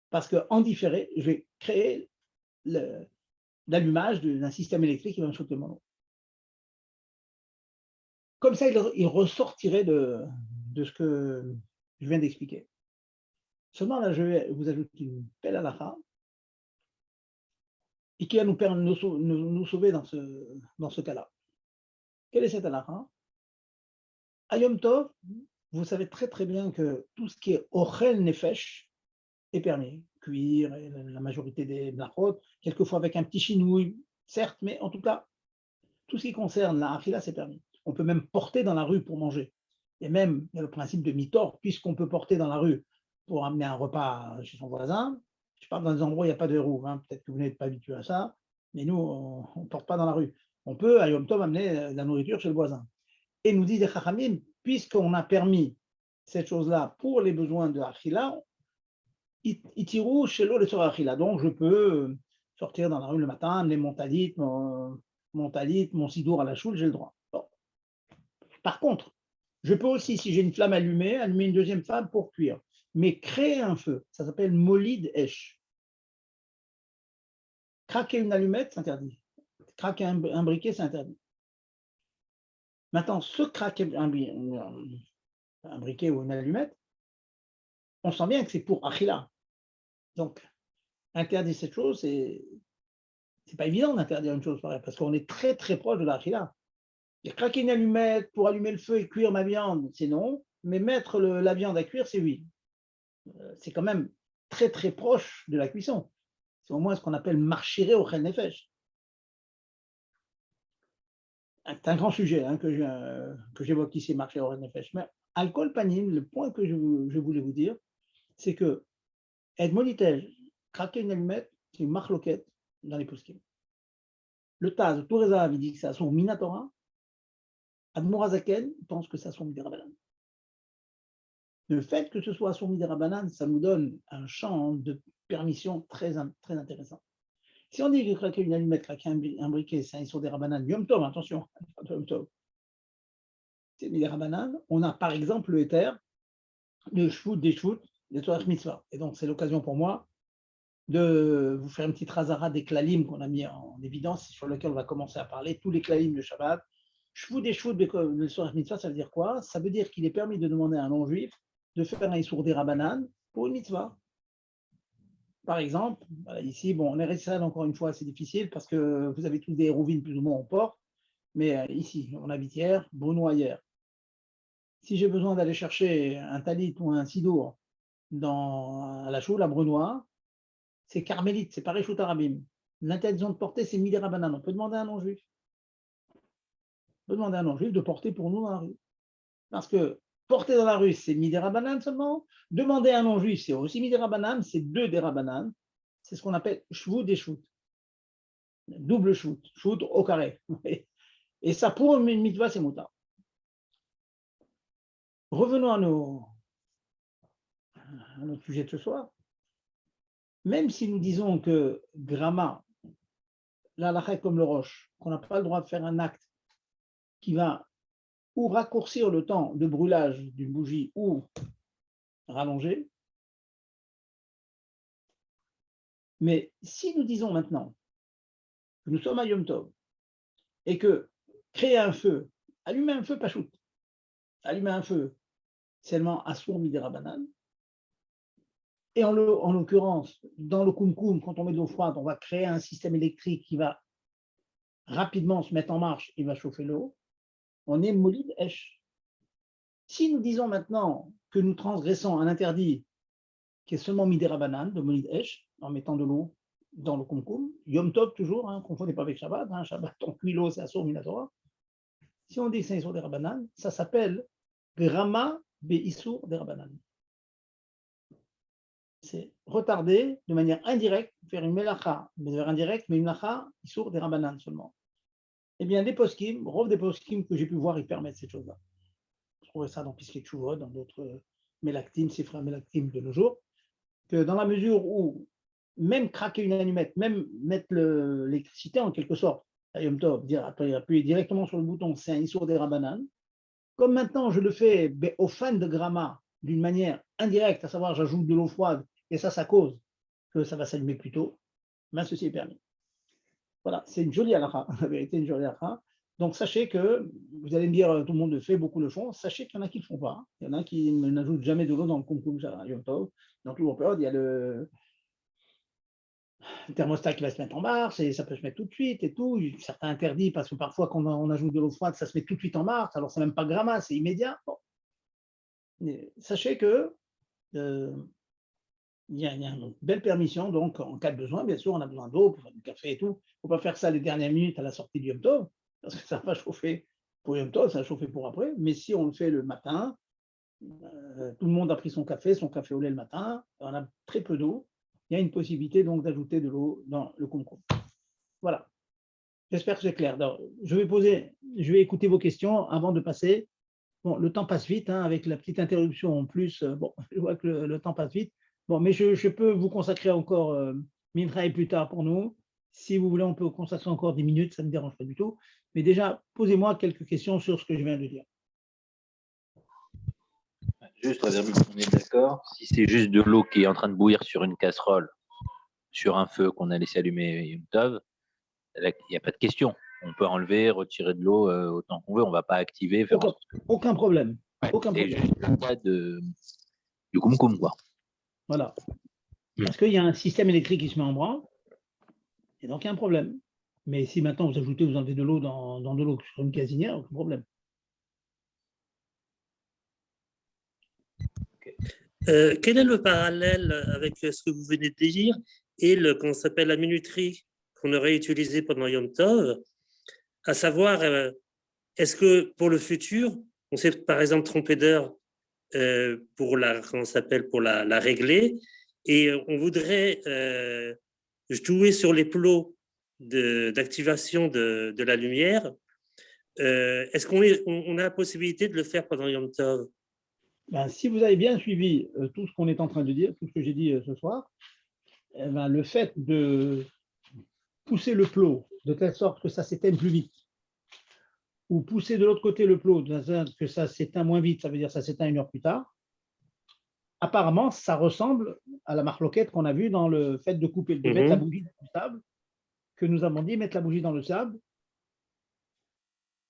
Parce qu'en différé, je vais créer l'allumage d'un système électrique qui va me sauter mon eau. Comme ça, il ressortirait de ce que je viens d'expliquer. Seulement, là, je vais vous ajouter une belle halakha et qui va nous permettre de nous sauver dans ce cas-là. Quelle est cette halakha? À Yom Tov, vous savez très très bien que tout ce qui est ochel nefesh est permis. Cuire, et la majorité des blachot, quelquefois avec un petit chinouille, certes, mais en tout cas, tout ce qui concerne la achila, c'est permis. On peut même porter dans la rue pour manger. Et même, il y a le principe de mitor, puisqu'on peut porter dans la rue pour amener un repas chez son voisin. Je parle dans des endroits où il n'y a pas de verrou, peut-être que vous n'êtes pas habitué à ça, mais nous, on ne porte pas dans la rue. On peut, à Yom Tov, amener la nourriture chez le voisin. Et nous dit les Chachamim, puisqu'on a permis cette chose-là pour les besoins de Achila, Itirou chez l'eau les soirs Achila. Donc, je peux sortir dans la rue le matin, amener mon talit, mon sidour à la choule, j'ai le droit. Bon. Par contre, je peux aussi, si j'ai une flamme allumée, allumer une deuxième flamme pour cuire. Mais créer un feu, ça s'appelle molid esh. Craquer une allumette, c'est interdit. Craquer un briquet, c'est interdit. Maintenant, ce craquer un briquet ou une allumette, on sent bien que c'est pour Achila. Donc, interdire cette chose, c'est pas évident d'interdire une chose pareille, parce qu'on est très très proche de l'Achila. Craquer une allumette pour allumer le feu et cuire ma viande, c'est non, mais mettre la viande à cuire, c'est oui. C'est quand même très très proche de la cuisson. C'est au moins ce qu'on appelle marchiré au chel nefesh. C'est un grand sujet que j'évoque ici, marchiré au chel nefesh. Mais alcool panim, le point que je voulais vous dire, c'est que Edmonitej, craquer une allumette, c'est une marloquette dans les poskim. Le Taz, Tourezav, il dit que c'est à son Minatora. Admorazaken pense que c'est à son Midirabanan. Le fait que ce soit à son Midirabanan, ça nous donne un champ de permission très, très intéressant. Si on dit que craquer une allumette, craquer un briquet, c'est un Issour des Rabanan, Yom Tov, attention, Yom Tov, c'est Midirabanan, on a par exemple le éther, le shvout, des shvout, des Torah Mitzvah. Et donc, c'est l'occasion pour moi de vous faire une petite razara des klalim qu'on a mis en évidence, sur lequel on va commencer à parler, tous les klalim de Shabbat. Shvout des shvout de Torah Mitzvah, ça veut dire quoi? Ça veut dire qu'il est permis de demander à un non-juif de faire un Issour des Rabanan pour une mitzvah. Par exemple, ici, bon, les Israël, encore une fois, c'est difficile parce que vous avez tous des hérouvines plus ou moins au port, mais ici, on habite hier, Brunois hier. Si j'ai besoin d'aller chercher un talit ou un sidour dans la choule à Brunois, c'est carmélite, c'est pas Réchout Arabim. L'interdiction de porter, c'est Midera Banane. On peut demander à un non-juif. On peut demander à un non-juif de porter pour nous dans la rue. Parce que porter dans la rue, c'est Midera Banane seulement. Demander à un non-juif, c'est aussi Midera Banane, c'est deux Dera Banane. C'est ce qu'on appelle shvout et shvout. Double shvout, shvout au carré. Et ça, pour une mitzvah, c'est moutar. Revenons à notre sujet de ce soir. Même si nous disons que Grama, la halakha comme le roche, qu'on n'a pas le droit de faire un acte qui va ou raccourcir le temps de brûlage d'une bougie ou rallonger. Mais si nous disons maintenant que nous sommes à Yom Tov et que créer un feu, allumer un feu, pachout, allumer un feu, seulement Assour Midera Banane, et en l'occurrence, dans le kumkum, quand on met de l'eau froide, on va créer un système électrique qui va rapidement se mettre en marche, il va chauffer l'eau, on est molid esh. Si nous disons maintenant que nous transgressons un interdit qui est seulement midera banane, de molid esh, en mettant de l'eau dans le kumkum, Yom Tov toujours, ne confondez pas avec Shabbat, Shabbat, on cuit l'eau, c'est Assour Minatora. Si on dit que c'est Issour des Rabanan, ça s'appelle Grama Be-Issour des Rabanan. C'est retarder de manière indirecte, faire une melacha, de manière indirecte, mais une melacha Issour des Rabanan seulement. Eh bien, les poskim, rov des poskim que j'ai pu voir, ils permettent cette chose-là. Je trouvais ça dans Piskei Teshuvot, dans d'autres mélactim, Sifra mélactim de nos jours, que dans la mesure où même craquer une allumette, même mettre l'électricité en quelque sorte, à Yom Tov, dire appuyer directement sur le bouton, c'est un Issour des Rabbanan. Comme maintenant je le fais au fan de gramma d'une manière indirecte, à savoir j'ajoute de l'eau froide et ça cause que ça va s'allumer plus tôt, ben ceci est permis. Voilà, c'est une jolie halakha, en vérité, une jolie halakha. Donc sachez que, vous allez me dire, tout le monde le fait, beaucoup le font, sachez qu'il y en a qui ne le font pas. Il y en a qui n'ajoutent jamais de l'eau dans le kumkum Yom Tov. Dans toute période, il y a le thermostat qui va se mettre en marche, et ça peut se mettre tout de suite et tout. Certains interdits parce que parfois, quand on ajoute de l'eau froide, ça se met tout de suite en marche. Alors, c'est même pas gramma, c'est immédiat. Bon. Sachez que il y a une belle permission, donc en cas de besoin, bien sûr, on a besoin d'eau pour faire du café et tout. Il ne faut pas faire ça les dernières minutes à la sortie du Yom Tov, parce que ça va chauffer pour Yom Tov, ça va chauffer pour après. Mais si on le fait le matin, tout le monde a pris son café au lait le matin, on a très peu d'eau, il y a une possibilité donc d'ajouter de l'eau dans le concombre. Voilà. J'espère que c'est clair. Alors, je vais écouter vos questions avant de passer. Bon, le temps passe vite, hein, avec la petite interruption en plus. Bon, je vois que le temps passe vite. Bon, mais je peux vous consacrer encore Mivra et plus tard pour nous. Si vous voulez, on peut consacrer encore 10 minutes, ça ne me dérange pas du tout. Mais déjà, posez-moi quelques questions sur ce que je viens de dire. Juste, on est d'accord. Si c'est juste de l'eau qui est en train de bouillir sur une casserole, sur un feu qu'on a laissé allumer Yom Tov, il n'y a pas de question. On peut enlever, retirer de l'eau autant qu'on veut. On ne va pas activer. Faire aucun problème. Ouais, aucun problème. Juste le cas du kumkum, quoi. Voilà. Parce qu'il y a un système électrique qui se met en branle, et donc il y a un problème. Mais si maintenant vous enlevez de l'eau dans de l'eau sur une casinière, aucun problème. Quel est le parallèle avec ce que vous venez de dire et qu'on s'appelle la minuterie qu'on aurait utilisée pendant Yom Tov, à savoir, est-ce que pour le futur, on s'est par exemple trompé d'heure pour la régler, et on voudrait jouer sur les plots d'activation de la lumière. Est-ce qu'on a la possibilité de le faire pendant Yom Tov? Ben, si vous avez bien suivi tout ce qu'on est en train de dire, tout ce que j'ai dit ce soir, eh ben, le fait de pousser le plot de telle sorte que ça s'éteigne plus vite, ou pousser de l'autre côté le plot de telle sorte que ça s'éteint moins vite, ça veut dire que ça s'éteint 1 heure plus tard, apparemment, ça ressemble à la marloquette qu'on a vue dans le fait de couper, de mettre la bougie dans le sable, que nous avons dit mettre la bougie dans le sable,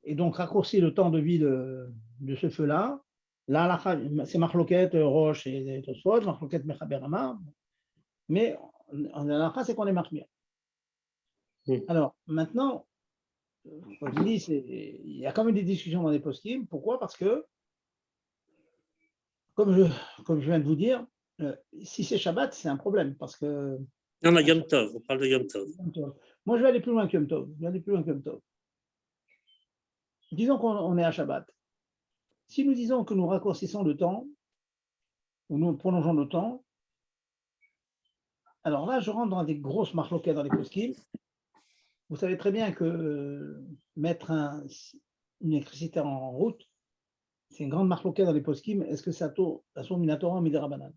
et donc raccourcir le temps de vie de ce feu-là. Là, c'est marloquette Roche et Tosfot, marloquette Mechaberama, mais en la c'est qu'on est marqué. Alors, maintenant, je dis, il y a quand même des discussions dans les poskim. Pourquoi? Parce que, comme je viens de vous dire, si c'est Shabbat, c'est un problème. Parce que. Non, Yom Tov, on parle de Yom Tov. Moi, je vais aller plus loin que Yom Tov. Disons qu'on est à Shabbat. Si nous disons que nous raccourcissons le temps, ou nous prolongeons le temps, alors là, je rentre dans des grosses marloquettes dans les poskim. Vous savez très bien que mettre une électricité en route, c'est une grande marloquette dans les poskim. Est-ce que ça tourne Minatora ou Midirabanan?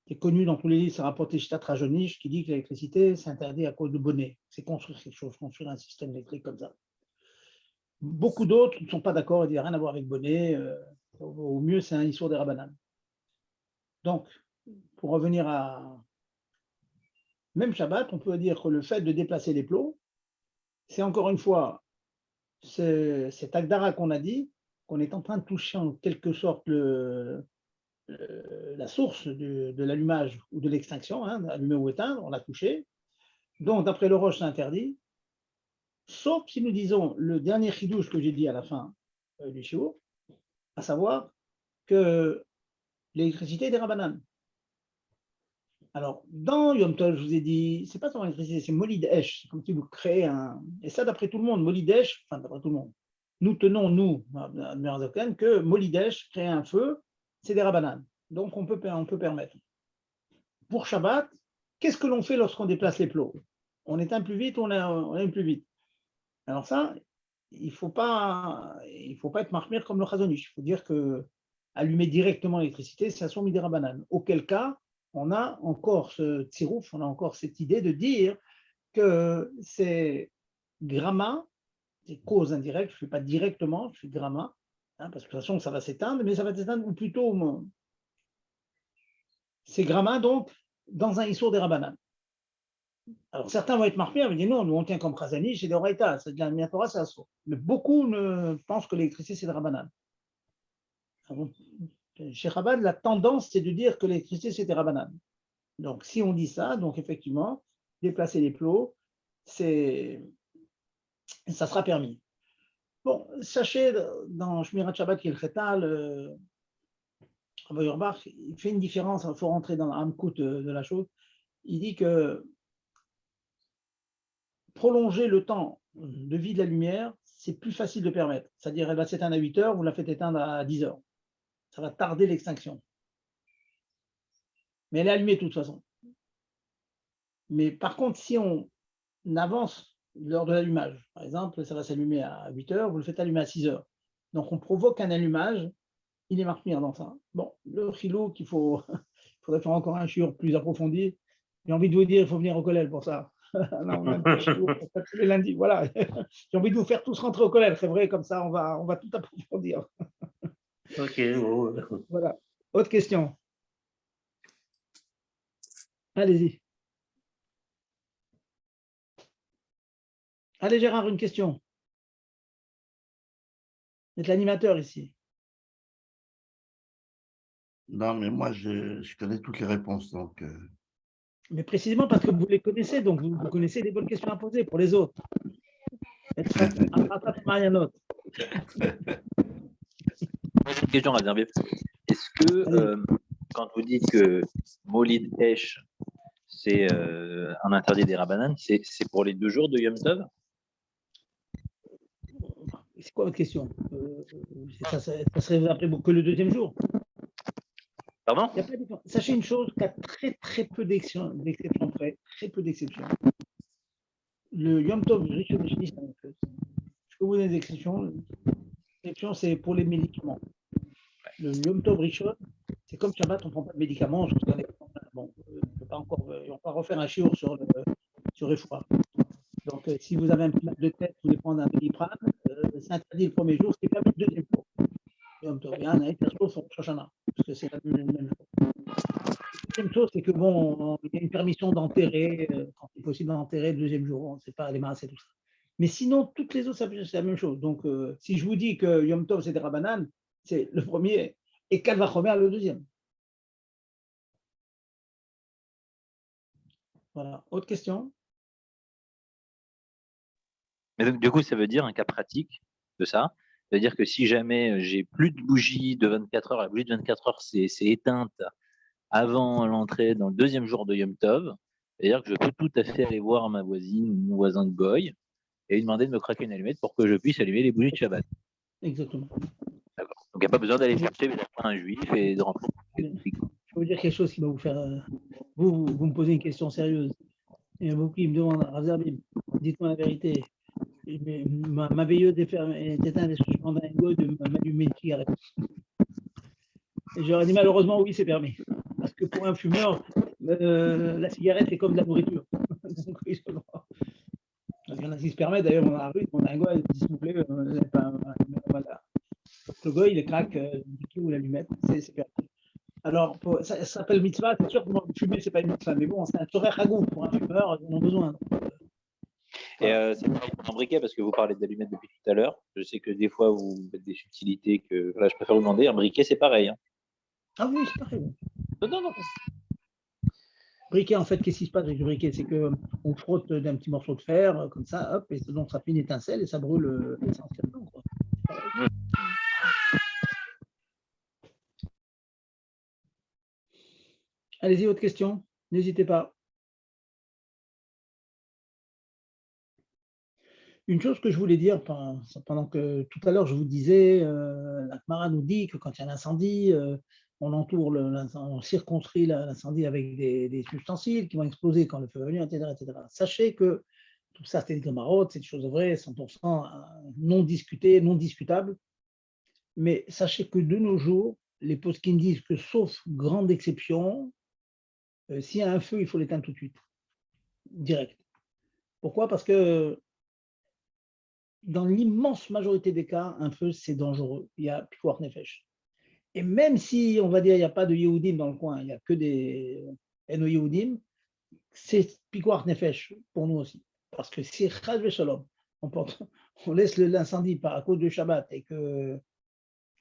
C'est connu dans tous les livres, c'est rapporté Shtat Rajonish qui dit que l'électricité, c'est interdit à cause de bonnet. C'est construire quelque chose, construire un système électrique comme ça. Beaucoup d'autres ne sont pas d'accord, il n'y a rien à voir avec bonnet. Au mieux, c'est un Issour des Rabbanan. Donc, pour revenir à même Shabbat, on peut dire que le fait de déplacer les plots, c'est encore une fois cet Agdara qu'on a dit, qu'on est en train de toucher en quelque sorte la source de l'allumage ou de l'extinction, hein, allumer ou éteindre, on l'a touché. Donc, d'après le Roche, c'est interdit. Sauf si nous disons le dernier chidouche que j'ai dit à la fin du shiur, à savoir que l'électricité est des Rabbanan. Alors, dans Yom Tov, je vous ai dit, c'est pas seulement l'électricité, c'est Molid Esh, c'est comme si vous créez un. Et ça, d'après tout le monde, Molid Esh, enfin, d'après tout le monde, nous tenons, nous, que Molid Esh, créer un feu, c'est des Rabbanan. Donc, on peut permettre. Pour Shabbat, qu'est-ce que l'on fait lorsqu'on déplace les plots? On éteint plus vite, on aime plus vite. Alors ça, il ne faut pas être marmire comme le Chazon Ish. Il faut dire que allumer directement l'électricité, c'est Asur Midei Rabbanan. Auquel cas, on a encore ce tzirouf, on a encore cette idée de dire que c'est gramma, c'est cause indirecte, je ne fais pas directement, je fais gramma, hein, parce que de toute façon, ça va s'éteindre, mais ça va s'éteindre, ou plutôt, c'est gramma, donc, dans un Issour des Rabbanan. Alors, certains vont être marqués, ils vont dire non, nous on tient comme Khazani, c'est des Oraïta, c'est de la Miatora, c'est Assour. Mais beaucoup ne pensent que l'électricité, c'est de Rabbanan. Chez Chabad, la tendance, c'est de dire que l'électricité, c'est des Rabbanan. Donc, si on dit ça, donc effectivement, déplacer les plots, ça sera permis. Bon, sachez, dans Shmirat Shabbat, qui est le Kheta, Rabbi Auerbach, il fait une différence, il faut rentrer dans l'amkout de la chose. Il dit que prolonger le temps de vie de la lumière, c'est plus facile de permettre. C'est-à-dire, elle va s'éteindre à 8 heures, vous la faites éteindre à 10 heures. Ça va tarder l'extinction. Mais elle est allumée de toute façon. Mais par contre, si on avance l'heure de l'allumage, par exemple, ça va s'allumer à 8 heures, vous le faites allumer à 6 heures. Donc, on provoque un allumage, il est marqué dans ça. Bon, le chilou qu'il faut, il faudrait faire encore un shiur plus approfondi. J'ai envie de vous dire, il faut venir au collège pour ça. Non, on a un shiur tous les lundis. Voilà. J'ai envie de vous faire tous rentrer au collège, c'est vrai, comme ça, on va tout approfondir. Ok, bon. Voilà. Autre question. Allez-y. Allez, Gérard, une question. Vous êtes l'animateur ici. Non, mais moi, je connais toutes les réponses. Donc, Mais précisément parce que vous les connaissez, donc vous connaissez les bonnes questions à poser pour les autres. Marianote. Une question réservée. Est-ce que, quand vous dites que Molid Esh, c'est un interdit des Rabbanan, c'est pour les 2 jours de Yom Tov? C'est quoi votre question? Ça serait après que le deuxième jour. Pardon? Il y a pas de différence. Sachez une chose, qu'il y a très peu d'exceptions près, très peu d'exceptions. Le Yom Tov, Rishon Sheni, c'est la même chose. Je peux vous donner des exceptions. L'exception, c'est pour les médicaments. Le Yom Tov Rishon, c'est comme Shabbat, on ne prend pas de médicaments. Bon, on ne peut pas encore, on va pas refaire un shiur sur Refoua. Donc, si vous avez un petit mal de tête, vous voulez prendre un Doliprane, c'est interdit le premier jour, c'est permis le deuxième jour. Yom Tov, il y a un sur Shoshana, parce que c'est la même chose. La deuxième chose, c'est que bon, il y a une permission d'enterrer, quand c'est possible d'enterrer le deuxième jour, on ne sait pas les masses et tout ça. Mais sinon, toutes les autres, c'est la même chose. Donc, si je vous dis que Yom Tov, c'est des Rabbanan, c'est le premier, et Kalvachomer, le deuxième. Voilà. Autre question? Mais donc, du coup, ça veut dire un cas pratique de ça. Ça veut dire que si jamais j'ai plus de bougie de 24 heures, la bougie de 24 heures s'est éteinte avant l'entrée dans le deuxième jour de Yom Tov, c'est-à-dire que je peux tout à fait aller voir ma voisine ou mon voisin de Goy et lui demander de me craquer une allumette pour que je puisse allumer les bougies de Shabbat. Exactement. D'accord. Donc il n'y a pas besoin d'aller chercher un juif et de rentrer. Je vais vous dire quelque chose qui va vous faire. Vous me posez une question sérieuse. Il y a beaucoup qui me demandent, Razabim, dites-moi la vérité. Ma veilleuse est éteinte, est-ce que je prends un go de m'allumer une cigarette? Et j'aurais dit malheureusement, oui, c'est permis. Parce que pour un fumeur, la cigarette est comme de la nourriture. Donc, oui, il y en a qui se permettent, d'ailleurs, on a la rue, on a un goy, s'il vous plaît, voilà. Donc, le goy, il craque ou l'allumette, c'est permis. Alors, ça s'appelle mitzvah, c'est sûr que fumer, c'est pas une mitzvah, mais bon, c'est un torech ragout pour un fumeur, ils en ont besoin. Et c'est pareil pour un briquet, parce que vous parlez d'allumettes depuis tout à l'heure. Je sais que des fois, vous faites des subtilités que voilà, je préfère vous demander. Un briquet, c'est pareil. Hein. Ah oui, c'est pareil. Non. Briquet, en fait, qu'est-ce qui se passe avec le briquet? C'est qu'on frotte d'un petit morceau de fer, comme ça, hop, et donc ça fait une étincelle et ça brûle essentiellement. Allez-y, autre question, n'hésitez pas. Une chose que je voulais dire, pendant que tout à l'heure je vous disais, la Gemara nous dit que quand il y a un incendie, on circonscrit l'incendie avec des ustensiles qui vont exploser quand le feu va venir, etc., etc. Sachez que tout ça, c'est des Gemarotes, c'est des choses vraies, 100% non discutées, non discutables. Mais sachez que de nos jours, les poskim disent que sauf grande exception, s'il y a un feu, il faut l'éteindre tout de suite, direct. Pourquoi? Parce que dans l'immense majorité des cas, un feu, c'est dangereux. Il y a Pikuach Nefesh. Et même si, on va dire, il n'y a pas de Yehudim dans le coin, il n'y a que des Eno Yehudim, c'est Pikuach Nefesh pour nous aussi. Parce que si Chaz Shalom, on laisse l'incendie à cause du Shabbat et que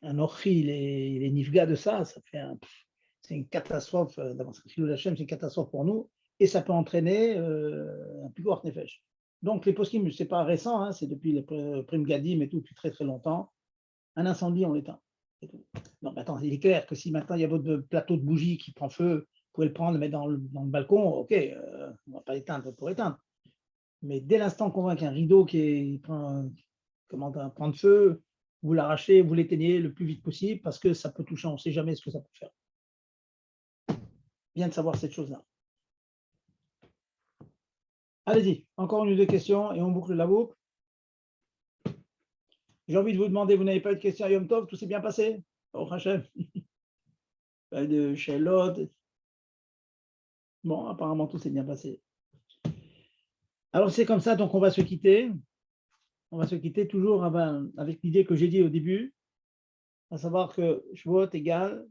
un orchi, il est nifga de ça, c'est une catastrophe, d'abord, c'est une catastrophe pour nous, et ça peut entraîner un Pikuach Nefesh. Donc les poskim, ce n'est pas récent, hein, c'est depuis les Prim Gadim et tout, depuis très très longtemps. Un incendie, on l'éteint. Non, mais attends, il est clair que si maintenant il y a votre plateau de bougies qui prend feu, vous pouvez le prendre, le mettre dans le balcon, ok, on ne va pas l'éteindre pour éteindre. Mais dès l'instant qu'on voit qu'un rideau qui prend feu, vous l'arrachez, vous l'éteignez le plus vite possible parce que ça peut toucher, on ne sait jamais ce que ça peut faire. Bien de savoir cette chose-là. Allez-y, encore une ou deux questions et on boucle la boucle. J'ai envie de vous demander, vous n'avez pas eu de questions à Yom Tov, tout s'est bien passé? Au Hachem. Pas de Shelot. Bon, apparemment, tout s'est bien passé. Alors, c'est comme ça, donc on va se quitter. On va se quitter toujours avec l'idée que j'ai dit au début, à savoir que Shavuot égale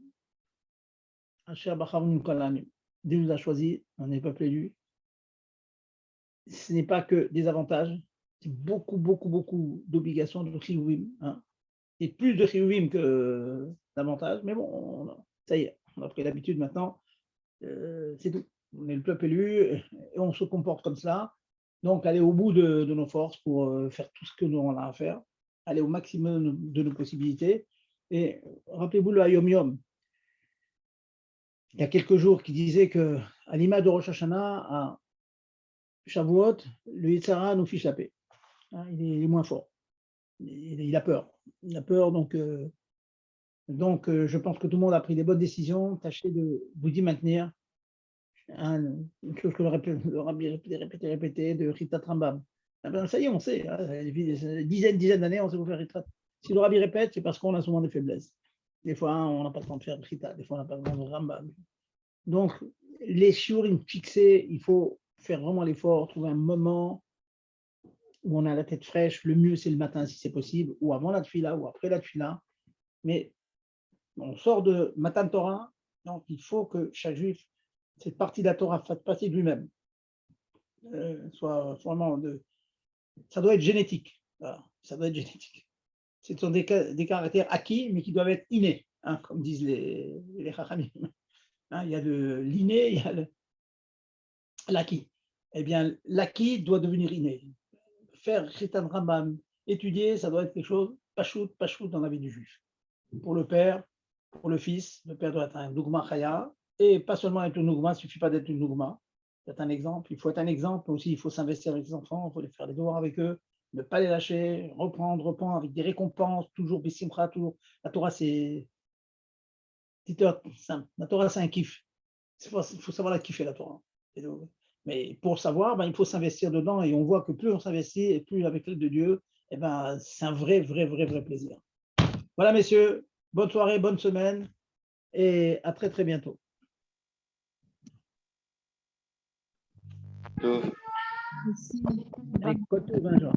Asher Bacharnu Kolam. Dieu nous a choisi, on n'est pas élu. Ce n'est pas que des avantages, c'est beaucoup, beaucoup, beaucoup d'obligations de chiyuvim. Hein. Et plus de chiyuvim que d'avantages, mais bon, ça y est, on a pris l'habitude maintenant, c'est tout. On est le peuple élu et on se comporte comme cela. Donc, aller au bout de nos forces pour faire tout ce que nous on a à faire, aller au maximum de nos possibilités. Et rappelez-vous le Hayom Yom. Il y a quelques jours qui disait que à l'image de Rosh Hashanah, à Shavuot, le Yitzhara nous fiche la paix. Hein, il est moins fort. Il a peur. Il a peur, donc je pense que tout le monde a pris des bonnes décisions. Tâchez de vous y maintenir. Une chose que le rabbi répété de Ritat Rambam. Ah ben, ça y est, on sait. Hein, dizaines d'années, on sait vous faire Ritat. Si le rabbi répète, c'est parce qu'on a souvent des faiblesses. Des fois, on n'a pas le temps de faire Ritat. Des fois, on n'a pas le temps de Rambam. Donc, les shiurim fixés, il faut faire vraiment l'effort, trouver un moment où on a la tête fraîche. Le mieux, c'est le matin si c'est possible, ou avant la tefila, ou après la tefila. Mais on sort de Matan Torah, donc il faut que chaque juif, cette partie de la Torah fasse partie de lui-même. Soit vraiment ça doit être génétique. Voilà, ça doit être génétique. Ce sont des caractères acquis, mais qui doivent être innés, hein, comme disent les Chachamim. Hein, il y a de l'inné, il y a l'acquis. Eh bien, l'acquis doit devenir inné. Faire Chitan Rambam, étudier, ça doit être quelque chose, pachout dans la vie du juif. Pour le père, pour le fils, le père doit être un Nougma Chaya, et pas seulement être un Nougma, il ne suffit pas d'être une Nougma. C'est un exemple, il faut être un exemple, aussi il faut s'investir avec les enfants, il faut les faire les devoirs avec eux, ne pas les lâcher, reprendre avec des récompenses, toujours Bissimcha, toujours. La Torah, c'est simple. La Torah, c'est un kiff. Il faut savoir la kiffer, la Torah. Mais pour savoir, il faut s'investir dedans, et on voit que plus on s'investit, et plus avec l'aide de Dieu, c'est un vrai plaisir. Voilà, messieurs, bonne soirée, bonne semaine, et à très bientôt. Tov. Merci. Avec Koto, Benjamin.